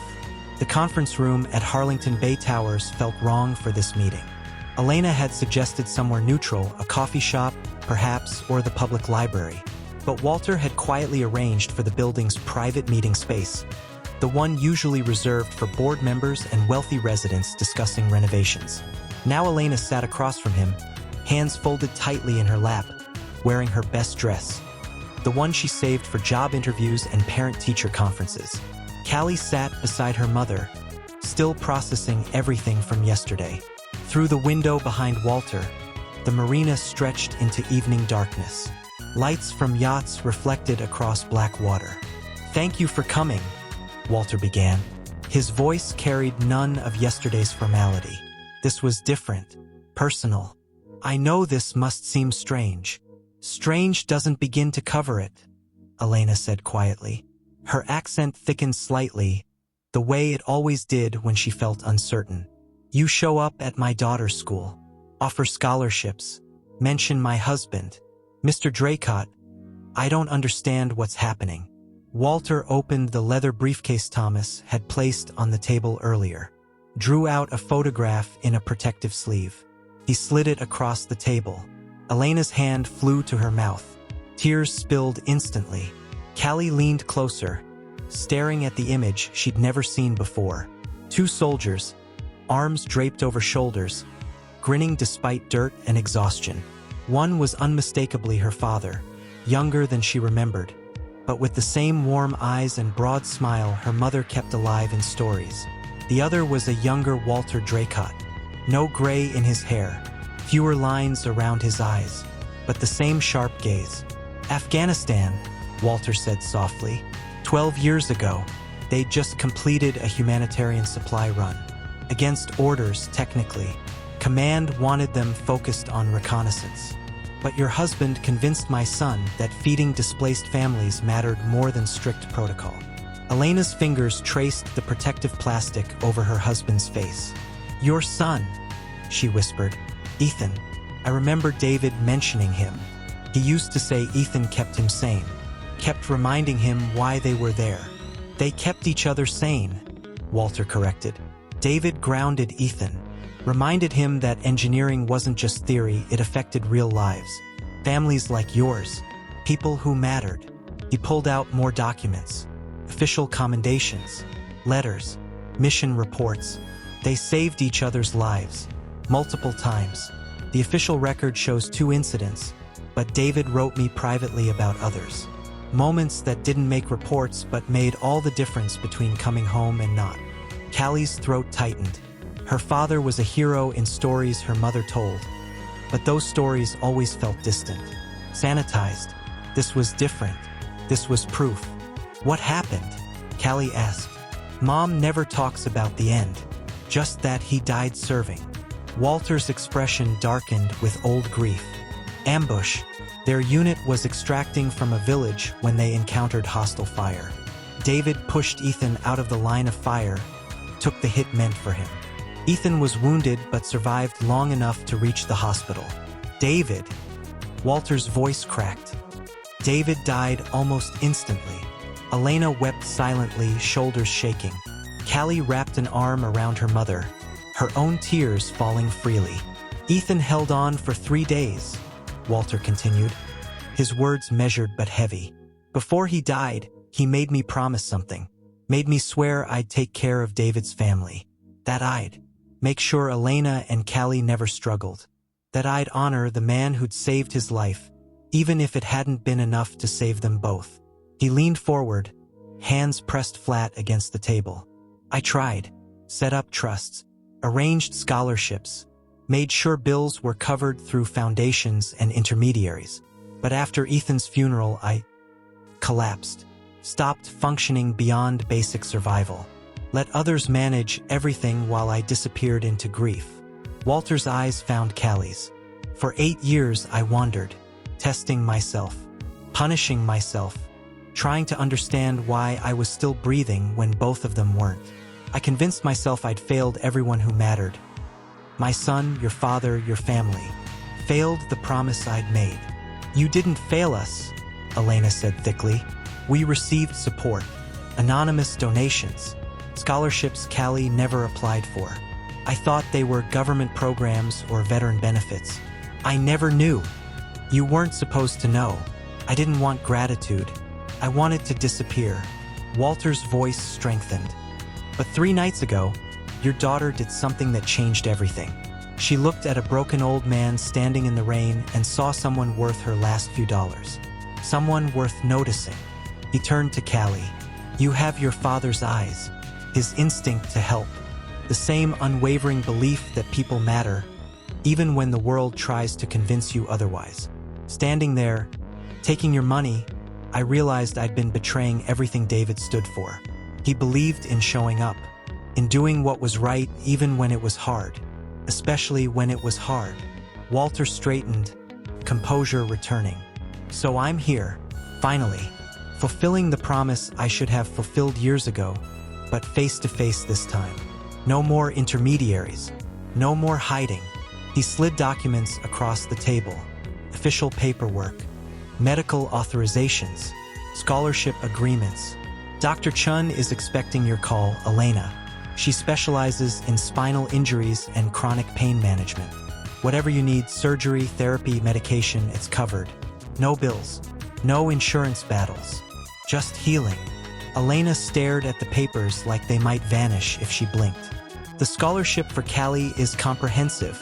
The conference room at Harlington Bay Towers felt wrong for this meeting. Elena had suggested somewhere neutral, a coffee shop, perhaps, or the public library. But Walter had quietly arranged for the building's private meeting space, the one usually reserved for board members and wealthy residents discussing renovations. Now Elena sat across from him, hands folded tightly in her lap, wearing her best dress, the one she saved for job interviews and parent-teacher conferences. Callie sat beside her mother, still processing everything from yesterday. Through the window behind Walter, the marina stretched into evening darkness. Lights from yachts reflected across black water. "Thank you for coming," Walter began. His voice carried none of yesterday's formality. This was different, personal. "I know this must seem strange." "Strange doesn't begin to cover it," Elena said quietly. Her accent thickened slightly, the way it always did when she felt uncertain. "You show up at my daughter's school, offer scholarships, mention my husband, Mr. Draycott. I don't understand what's happening." Walter opened the leather briefcase Thomas had placed on the table earlier, drew out a photograph in a protective sleeve. He slid it across the table. Elena's hand flew to her mouth. Tears spilled instantly. Callie leaned closer, staring at the image she'd never seen before. 2 soldiers, arms draped over shoulders, grinning despite dirt and exhaustion. One was unmistakably her father, younger than she remembered, but with the same warm eyes and broad smile her mother kept alive in stories. The other was a younger Walter Draycott, no gray in his hair, fewer lines around his eyes, but the same sharp gaze. "Afghanistan," Walter said softly. 12 years ago, they'd just completed a humanitarian supply run. Against orders, technically. Command wanted them focused on reconnaissance. But your husband convinced my son that feeding displaced families mattered more than strict protocol. Elena's fingers traced the protective plastic over her husband's face. "Your son," she whispered. "Ethan. I remember David mentioning him. He used to say Ethan kept him sane, kept reminding him why they were there." "They kept each other sane," Walter corrected. "David grounded Ethan. Reminded him that engineering wasn't just theory, it affected real lives. Families like yours. People who mattered. He pulled out more documents. Official commendations. Letters. Mission reports. They saved each other's lives. Multiple times. The official record shows 2 incidents, but David wrote me privately about others. Moments that didn't make reports but made all the difference between coming home and not. Callie's throat tightened. Her father was a hero in stories her mother told, but those stories always felt distant. Sanitized. This was different. This was proof. What happened? Callie asked. Mom never talks about the end, just that he died serving. Walter's expression darkened with old grief. Ambush. Their unit was extracting from a village when they encountered hostile fire. David pushed Ethan out of the line of fire, took the hit meant for him. Ethan was wounded but survived long enough to reach the hospital. David. Walter's voice cracked. David died almost instantly. Elena wept silently, shoulders shaking. Callie wrapped an arm around her mother, her own tears falling freely. Ethan held on for 3 days, Walter continued, his words measured but heavy. Before he died, he made me promise something. Made me swear I'd take care of David's family. That I'd make sure Elena and Callie never struggled. That I'd honor the man who'd saved his life, even if it hadn't been enough to save them both. He leaned forward, hands pressed flat against the table. I tried, set up trusts, arranged scholarships, made sure bills were covered through foundations and intermediaries. But after Ethan's funeral, I collapsed, stopped functioning beyond basic survival. Let others manage everything while I disappeared into grief. Walter's eyes found Callie's. For 8 years I wandered, testing myself, punishing myself, trying to understand why I was still breathing when both of them weren't. I convinced myself I'd failed everyone who mattered. My son, your father, your family. Failed the promise I'd made. You didn't fail us, Elena said thickly. We received support, anonymous donations, scholarships Callie never applied for. I thought they were government programs or veteran benefits. I never knew. You weren't supposed to know. I didn't want gratitude. I wanted to disappear. Walter's voice strengthened. But 3 nights ago, your daughter did something that changed everything. She looked at a broken old man standing in the rain and saw someone worth her last few dollars. Someone worth noticing. He turned to Callie. You have your father's eyes, his instinct to help, the same unwavering belief that people matter, even when the world tries to convince you otherwise. Standing there, taking your money, I realized I'd been betraying everything David stood for. He believed in showing up, in doing what was right even when it was hard, especially when it was hard. Walter straightened, composure returning. So I'm here, finally, fulfilling the promise I should have fulfilled years ago, but face to face this time. No more intermediaries, no more hiding. He slid documents across the table, official paperwork, medical authorizations, scholarship agreements. Dr. Chun is expecting your call, Elena. She specializes in spinal injuries and chronic pain management. Whatever you need, surgery, therapy, medication, it's covered. No bills, no insurance battles, just healing. Elena stared at the papers like they might vanish if she blinked. The scholarship for Callie is comprehensive,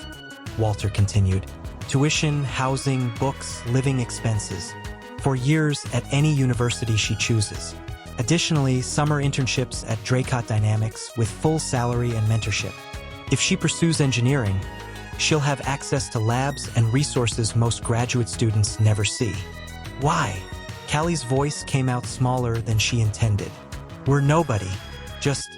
Walter continued. Tuition, housing, books, living expenses. For years at any university she chooses. Additionally, summer internships at Draycott Dynamics with full salary and mentorship. If she pursues engineering, she'll have access to labs and resources most graduate students never see. Why? Callie's voice came out smaller than she intended. We're nobody, just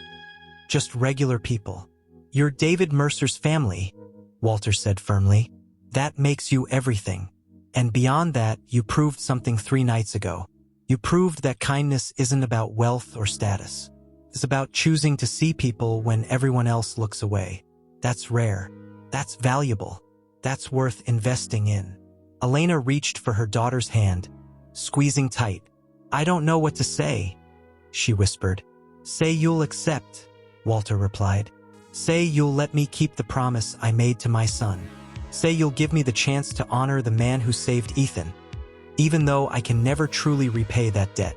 regular people. You're David Mercer's family, Walter said firmly. That makes you everything. And beyond that, you proved something 3 nights ago. You proved that kindness isn't about wealth or status. It's about choosing to see people when everyone else looks away. That's rare. That's valuable. That's worth investing in. Elena reached for her daughter's hand, squeezing tight. I don't know what to say, she whispered. Say you'll accept, Walter replied. Say you'll let me keep the promise I made to my son. Say you'll give me the chance to honor the man who saved Ethan, even though I can never truly repay that debt."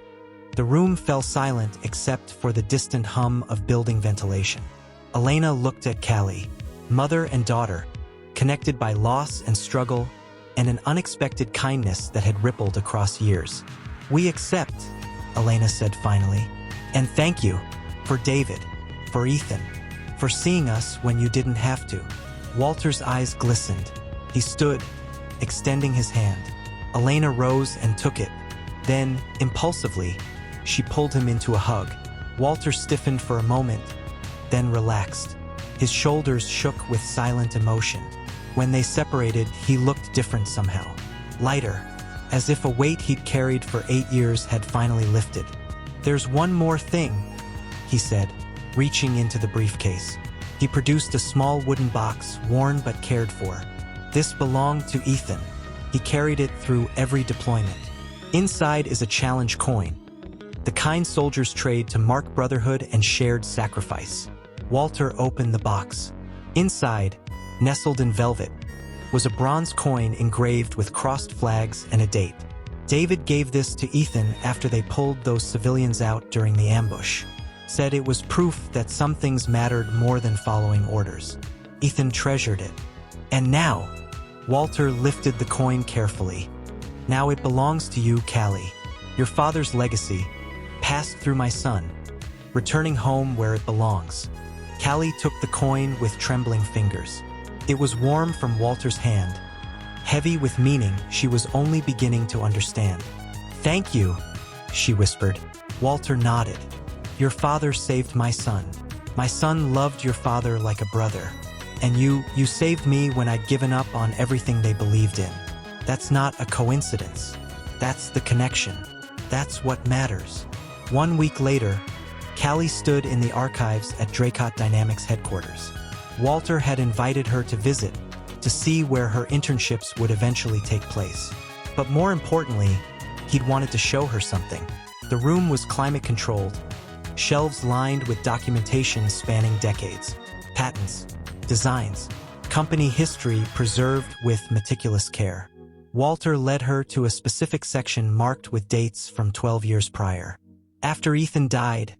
The room fell silent except for the distant hum of building ventilation. Elena looked at Callie, mother and daughter, connected by loss and struggle and an unexpected kindness that had rippled across years. "We accept," Elena said finally. "And thank you for David, for Ethan, for seeing us when you didn't have to." Walter's eyes glistened. He stood, extending his hand. Elena rose and took it. Then, impulsively, she pulled him into a hug. Walter stiffened for a moment, then relaxed. His shoulders shook with silent emotion. When they separated, he looked different somehow. Lighter, as if a weight he'd carried for 8 years had finally lifted. "There's one more thing," he said, reaching into the briefcase. He produced a small wooden box, worn but cared for. This belonged to Ethan. He carried it through every deployment. Inside is a challenge coin, the kind soldiers trade to mark brotherhood and shared sacrifice. Walter opened the box. Inside, nestled in velvet, was a bronze coin engraved with crossed flags and a date. David gave this to Ethan after they pulled those civilians out during the ambush. Said it was proof that some things mattered more than following orders. Ethan treasured it. And now, Walter lifted the coin carefully. "Now it belongs to you, Callie. Your father's legacy, passed through my son, returning home where it belongs." Callie took the coin with trembling fingers. It was warm from Walter's hand, heavy with meaning she was only beginning to understand. "Thank you," she whispered. Walter nodded. "Your father saved my son. My son loved your father like a brother. And you saved me when I'd given up on everything they believed in. That's not a coincidence. That's the connection. That's what matters." 1 week later, Callie stood in the archives at Draycott Dynamics headquarters. Walter had invited her to visit, to see where her internships would eventually take place. But more importantly, he'd wanted to show her something. The room was climate-controlled, shelves lined with documentation spanning decades, patents, designs, company history preserved with meticulous care. Walter led her to a specific section marked with dates from 12 years prior. "After Ethan died,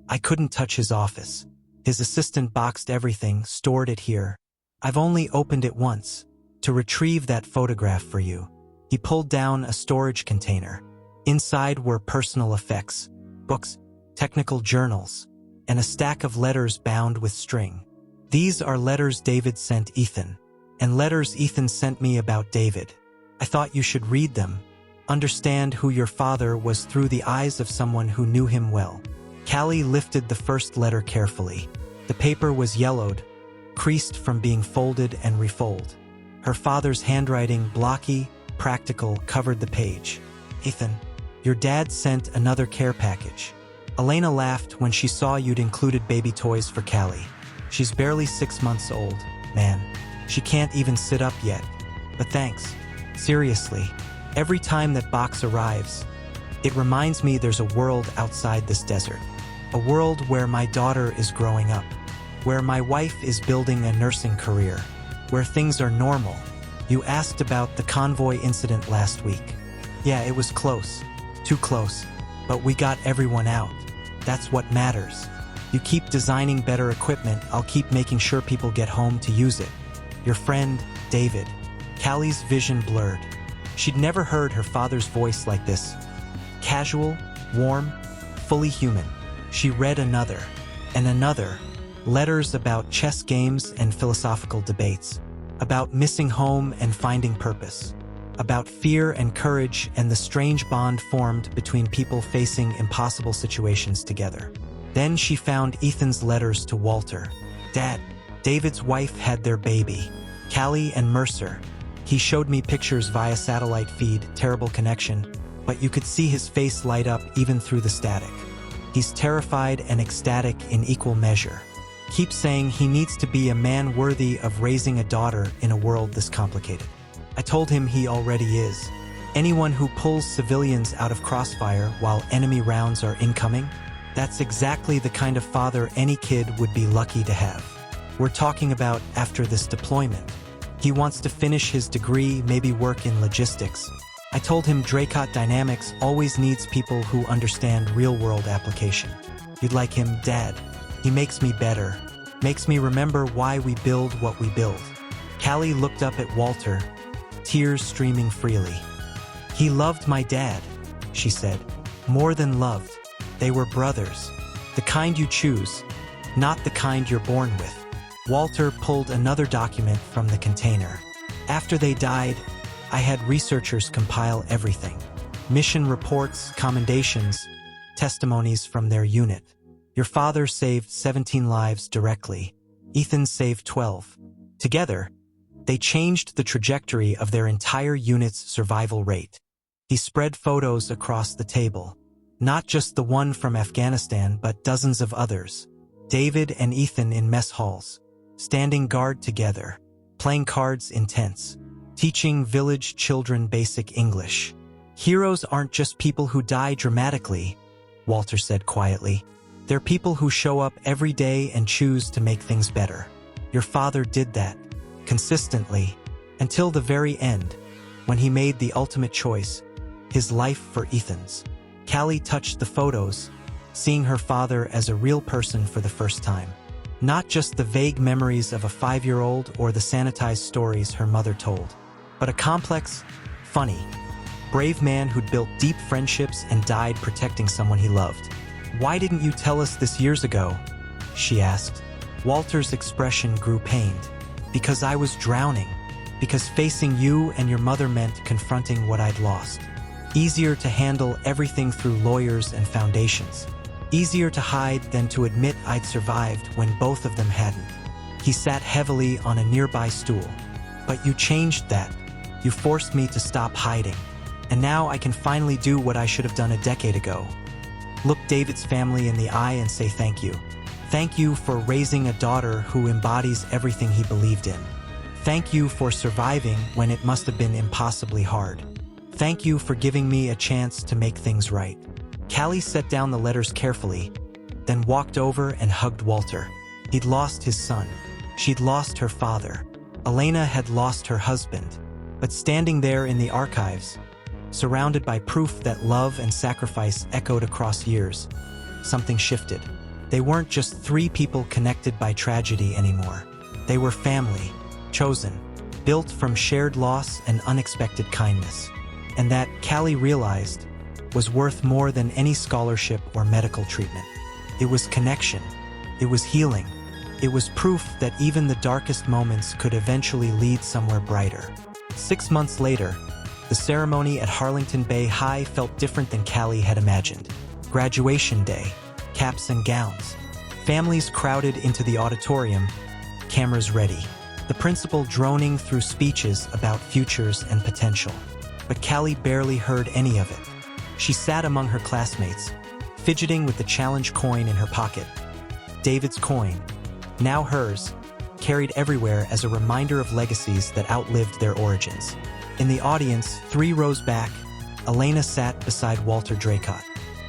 I couldn't touch his office. His assistant boxed everything, stored it here. I've only opened it once, to retrieve that photograph for you." He pulled down a storage container. Inside were personal effects, books, technical journals, and a stack of letters bound with string. "These are letters David sent Ethan, and letters Ethan sent me about David. I thought you should read them, understand who your father was through the eyes of someone who knew him well." Callie lifted the first letter carefully. The paper was yellowed, creased from being folded and refolded. Her father's handwriting, blocky, practical, covered the page. "Ethan, your dad sent another care package. Elena laughed when she saw you'd included baby toys for Callie. She's barely 6 months old, man. She can't even sit up yet. But thanks. Seriously, every time that box arrives, it reminds me there's a world outside this desert. A world where my daughter is growing up, where my wife is building a nursing career, where things are normal." "You asked about the convoy incident last week. Yeah, it was close, too close, but we got everyone out. That's what matters. You keep designing better equipment, I'll keep making sure people get home to use it. Your friend, David." Callie's vision blurred. She'd never heard her father's voice like this. Casual, warm, fully human. She read another, and another, letters about chess games and philosophical debates, about missing home and finding purpose, about fear and courage and the strange bond formed between people facing impossible situations together. Then she found Ethan's letters to Walter. "Dad, David's wife had their baby, Callie and Mercer. He showed me pictures via satellite feed, terrible connection, but you could see his face light up even through the static. He's terrified and ecstatic in equal measure. Keeps saying he needs to be a man worthy of raising a daughter in a world this complicated. I told him he already is. Anyone who pulls civilians out of crossfire while enemy rounds are incoming, that's exactly the kind of father any kid would be lucky to have." We're talking about after this deployment. He wants to finish his degree, maybe work in logistics. I told him Draycott Dynamics always needs people who understand real-world application. You'd like him, Dad. He makes me better, makes me remember why we build what we build. Callie looked up at Walter, tears streaming freely. He loved my dad, she said. More than loved. They were brothers. The kind you choose, not the kind you're born with. Walter pulled another document from the container. After they died, I had researchers compile everything. Mission reports, commendations, testimonies from their unit. Your father saved 17 lives directly. Ethan saved 12. Together, they changed the trajectory of their entire unit's survival rate. He spread photos across the table. Not just the one from Afghanistan, but dozens of others. David and Ethan in mess halls, standing guard together, playing cards in tents, teaching village children basic English. Heroes aren't just people who die dramatically, Walter said quietly. They're people who show up every day and choose to make things better. Your father did that, consistently, until the very end, when he made the ultimate choice, his life for Ethan's. Callie touched the photos, seeing her father as a real person for the first time. Not just the vague memories of a 5-year-old or the sanitized stories her mother told, but a complex, funny, brave man who'd built deep friendships and died protecting someone he loved. Why didn't you tell us this years ago? She asked. Walter's expression grew pained. Because I was drowning. Because facing you and your mother meant confronting what I'd lost. Easier to handle everything through lawyers and foundations. Easier to hide than to admit I'd survived when both of them hadn't. He sat heavily on a nearby stool. But you changed that. You forced me to stop hiding. And now I can finally do what I should have done a decade ago. Look David's family in the eye and say thank you. Thank you for raising a daughter who embodies everything he believed in. Thank you for surviving when it must have been impossibly hard. Thank you for giving me a chance to make things right. Callie set down the letters carefully, then walked over and hugged Walter. He'd lost his son. She'd lost her father. Elena had lost her husband. But standing there in the archives, surrounded by proof that love and sacrifice echoed across years, something shifted. They weren't just 3 people connected by tragedy anymore. They were family, chosen, built from shared loss and unexpected kindness. And that, Callie realized, was worth more than any scholarship or medical treatment. It was connection. It was healing. It was proof that even the darkest moments could eventually lead somewhere brighter. 6 months later, the ceremony at Harlington Bay High felt different than Callie had imagined. Graduation day, caps and gowns. Families crowded into the auditorium, cameras ready. The principal droning through speeches about futures and potential. But Callie barely heard any of it. She sat among her classmates, fidgeting with the challenge coin in her pocket. David's coin, now hers, carried everywhere as a reminder of legacies that outlived their origins. In the audience, 3 rows back, Elena sat beside Walter Draycott.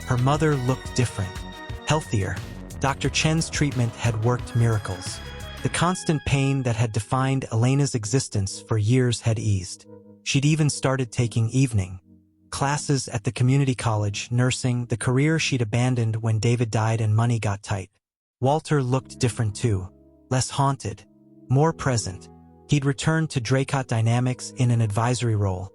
Her mother looked different, healthier. Dr. Chen's treatment had worked miracles. The constant pain that had defined Elena's existence for years had eased. She'd even started taking evening classes at the community college, nursing, the career she'd abandoned when David died and money got tight. Walter looked different too, less haunted, more present. He'd returned to Draycott Dynamics in an advisory role,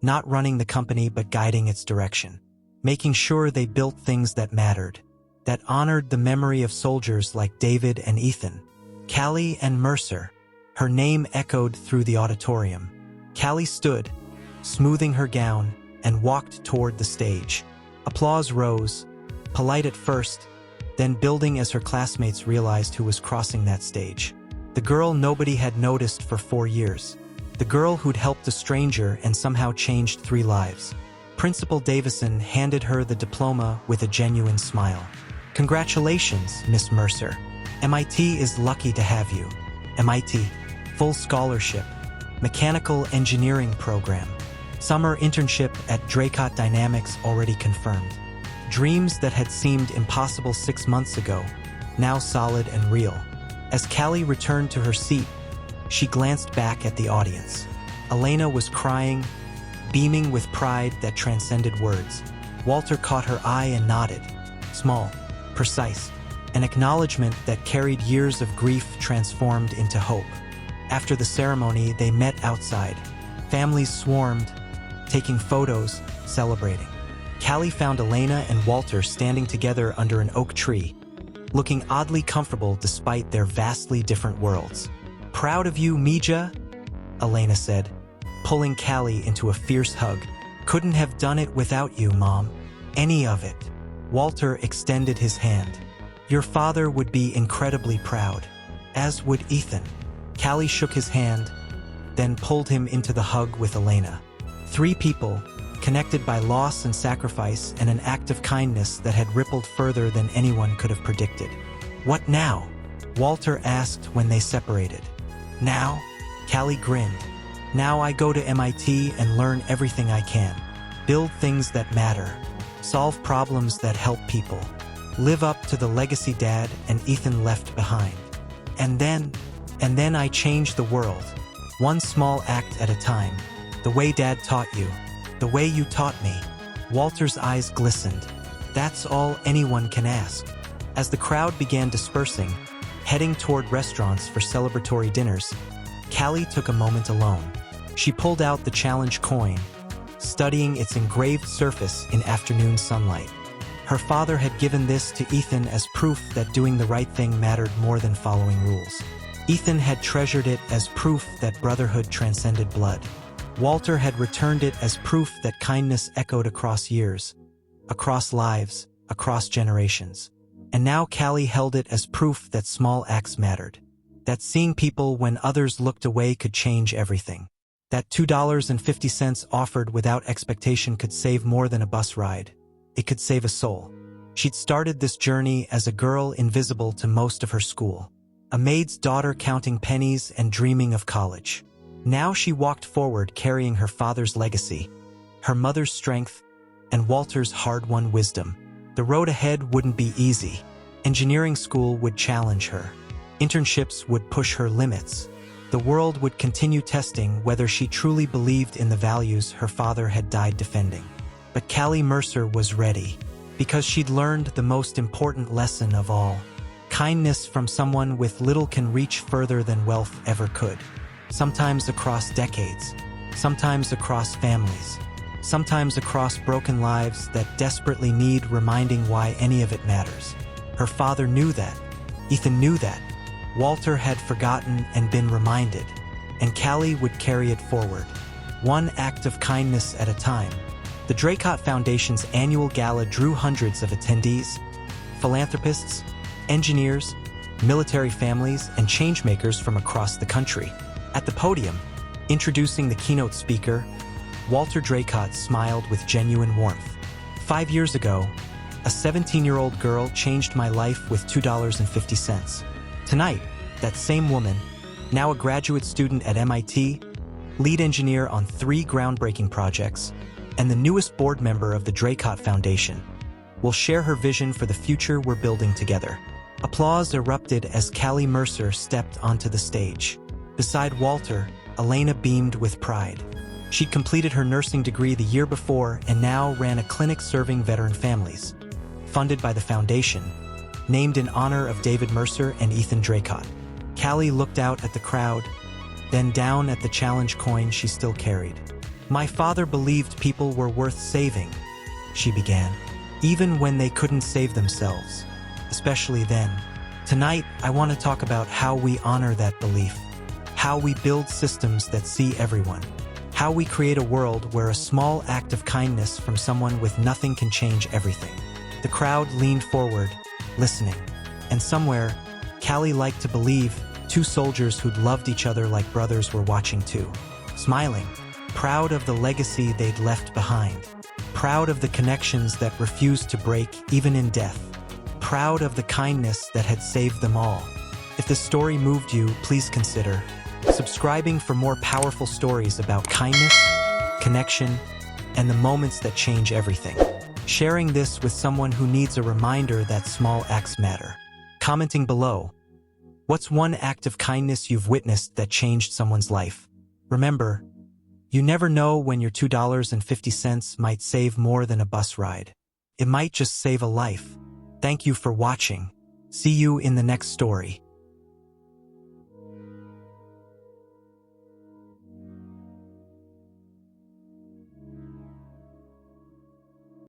not running the company but guiding its direction, making sure they built things that mattered, that honored the memory of soldiers like David and Ethan. Callie and Mercer. Her name echoed through the auditorium. Callie stood, smoothing her gown, and walked toward the stage. Applause rose, polite at first, then building as her classmates realized who was crossing that stage. The girl nobody had noticed for 4 years. The girl who'd helped a stranger and somehow changed 3 lives. Principal Davison handed her the diploma with a genuine smile. Congratulations, Miss Mercer. MIT is lucky to have you. MIT, full scholarship, mechanical engineering program, summer internship at Draycott Dynamics already confirmed. Dreams that had seemed impossible 6 months ago, now solid and real. As Callie returned to her seat, she glanced back at the audience. Elena was crying, beaming with pride that transcended words. Walter caught her eye and nodded. Small, precise, an acknowledgement that carried years of grief transformed into hope. After the ceremony, they met outside. Families swarmed, taking photos, celebrating. Callie found Elena and Walter standing together under an oak tree, looking oddly comfortable despite their vastly different worlds. "Proud of you, Mija," Elena said, pulling Callie into a fierce hug. "Couldn't have done it without you, Mom. Any of it." Walter extended his hand. "Your father would be incredibly proud, as would Ethan." Callie shook his hand, then pulled him into the hug with Elena. Three people, connected by loss and sacrifice and an act of kindness that had rippled further than anyone could have predicted. "What now?" Walter asked when they separated. "Now?" Callie grinned. "Now I go to MIT and learn everything I can. Build things that matter. Solve problems that help people. Live up to the legacy Dad and Ethan left behind. And then I change the world. One small act at a time. The way Dad taught you. The way you taught me." Walter's eyes glistened. "That's all anyone can ask." As the crowd began dispersing, heading toward restaurants for celebratory dinners, Callie took a moment alone. She pulled out the challenge coin, studying its engraved surface in afternoon sunlight. Her father had given this to Ethan as proof that doing the right thing mattered more than following rules. Ethan had treasured it as proof that brotherhood transcended blood. Walter had returned it as proof that kindness echoed across years, across lives, across generations. And now Callie held it as proof that small acts mattered. That seeing people when others looked away could change everything. That $2.50 offered without expectation could save more than a bus ride. It could save a soul. She'd started this journey as a girl invisible to most of her school. A maid's daughter counting pennies and dreaming of college. Now she walked forward carrying her father's legacy, her mother's strength, and Walter's hard-won wisdom. The road ahead wouldn't be easy. Engineering school would challenge her. Internships would push her limits. The world would continue testing whether she truly believed in the values her father had died defending. But Callie Mercer was ready, because she'd learned the most important lesson of all. Kindness from someone with little can reach further than wealth ever could. Sometimes across decades, sometimes across families, sometimes across broken lives that desperately need reminding why any of it matters. Her father knew that. Ethan knew that. Walter had forgotten and been reminded, and Callie would carry it forward, one act of kindness at a time. The Draycott Foundation's annual gala drew hundreds of attendees, philanthropists, engineers, military families, and changemakers from across the country. At the podium, introducing the keynote speaker, Walter Draycott smiled with genuine warmth. 5 years ago, a 17-year-old girl changed my life with $2.50. Tonight, that same woman, now a graduate student at MIT, lead engineer on 3 groundbreaking projects, and the newest board member of the Draycott Foundation, will share her vision for the future we're building together. Applause erupted as Callie Mercer stepped onto the stage. Beside Walter, Elena beamed with pride. She'd completed her nursing degree the year before and now ran a clinic serving veteran families, funded by the foundation, named in honor of David Mercer and Ethan Draycott. Callie looked out at the crowd, then down at the challenge coin she still carried. "My father believed people were worth saving," she began, "even when they couldn't save themselves, especially then. Tonight, I want to talk about how we honor that belief, how we build systems that see everyone, how we create a world where a small act of kindness from someone with nothing can change everything." The crowd leaned forward, listening, and somewhere, Callie liked to believe 2 soldiers who'd loved each other like brothers were watching too, smiling, proud of the legacy they'd left behind, proud of the connections that refused to break even in death, proud of the kindness that had saved them all. If this story moved you, please consider subscribing for more powerful stories about kindness, connection, and the moments that change everything. Sharing this with someone who needs a reminder that small acts matter. Commenting below, What's one act of kindness you've witnessed that changed someone's life? Remember, you never know when your $2.50 might save more than a bus ride. It might just save a life. Thank you for watching. See you in the next story.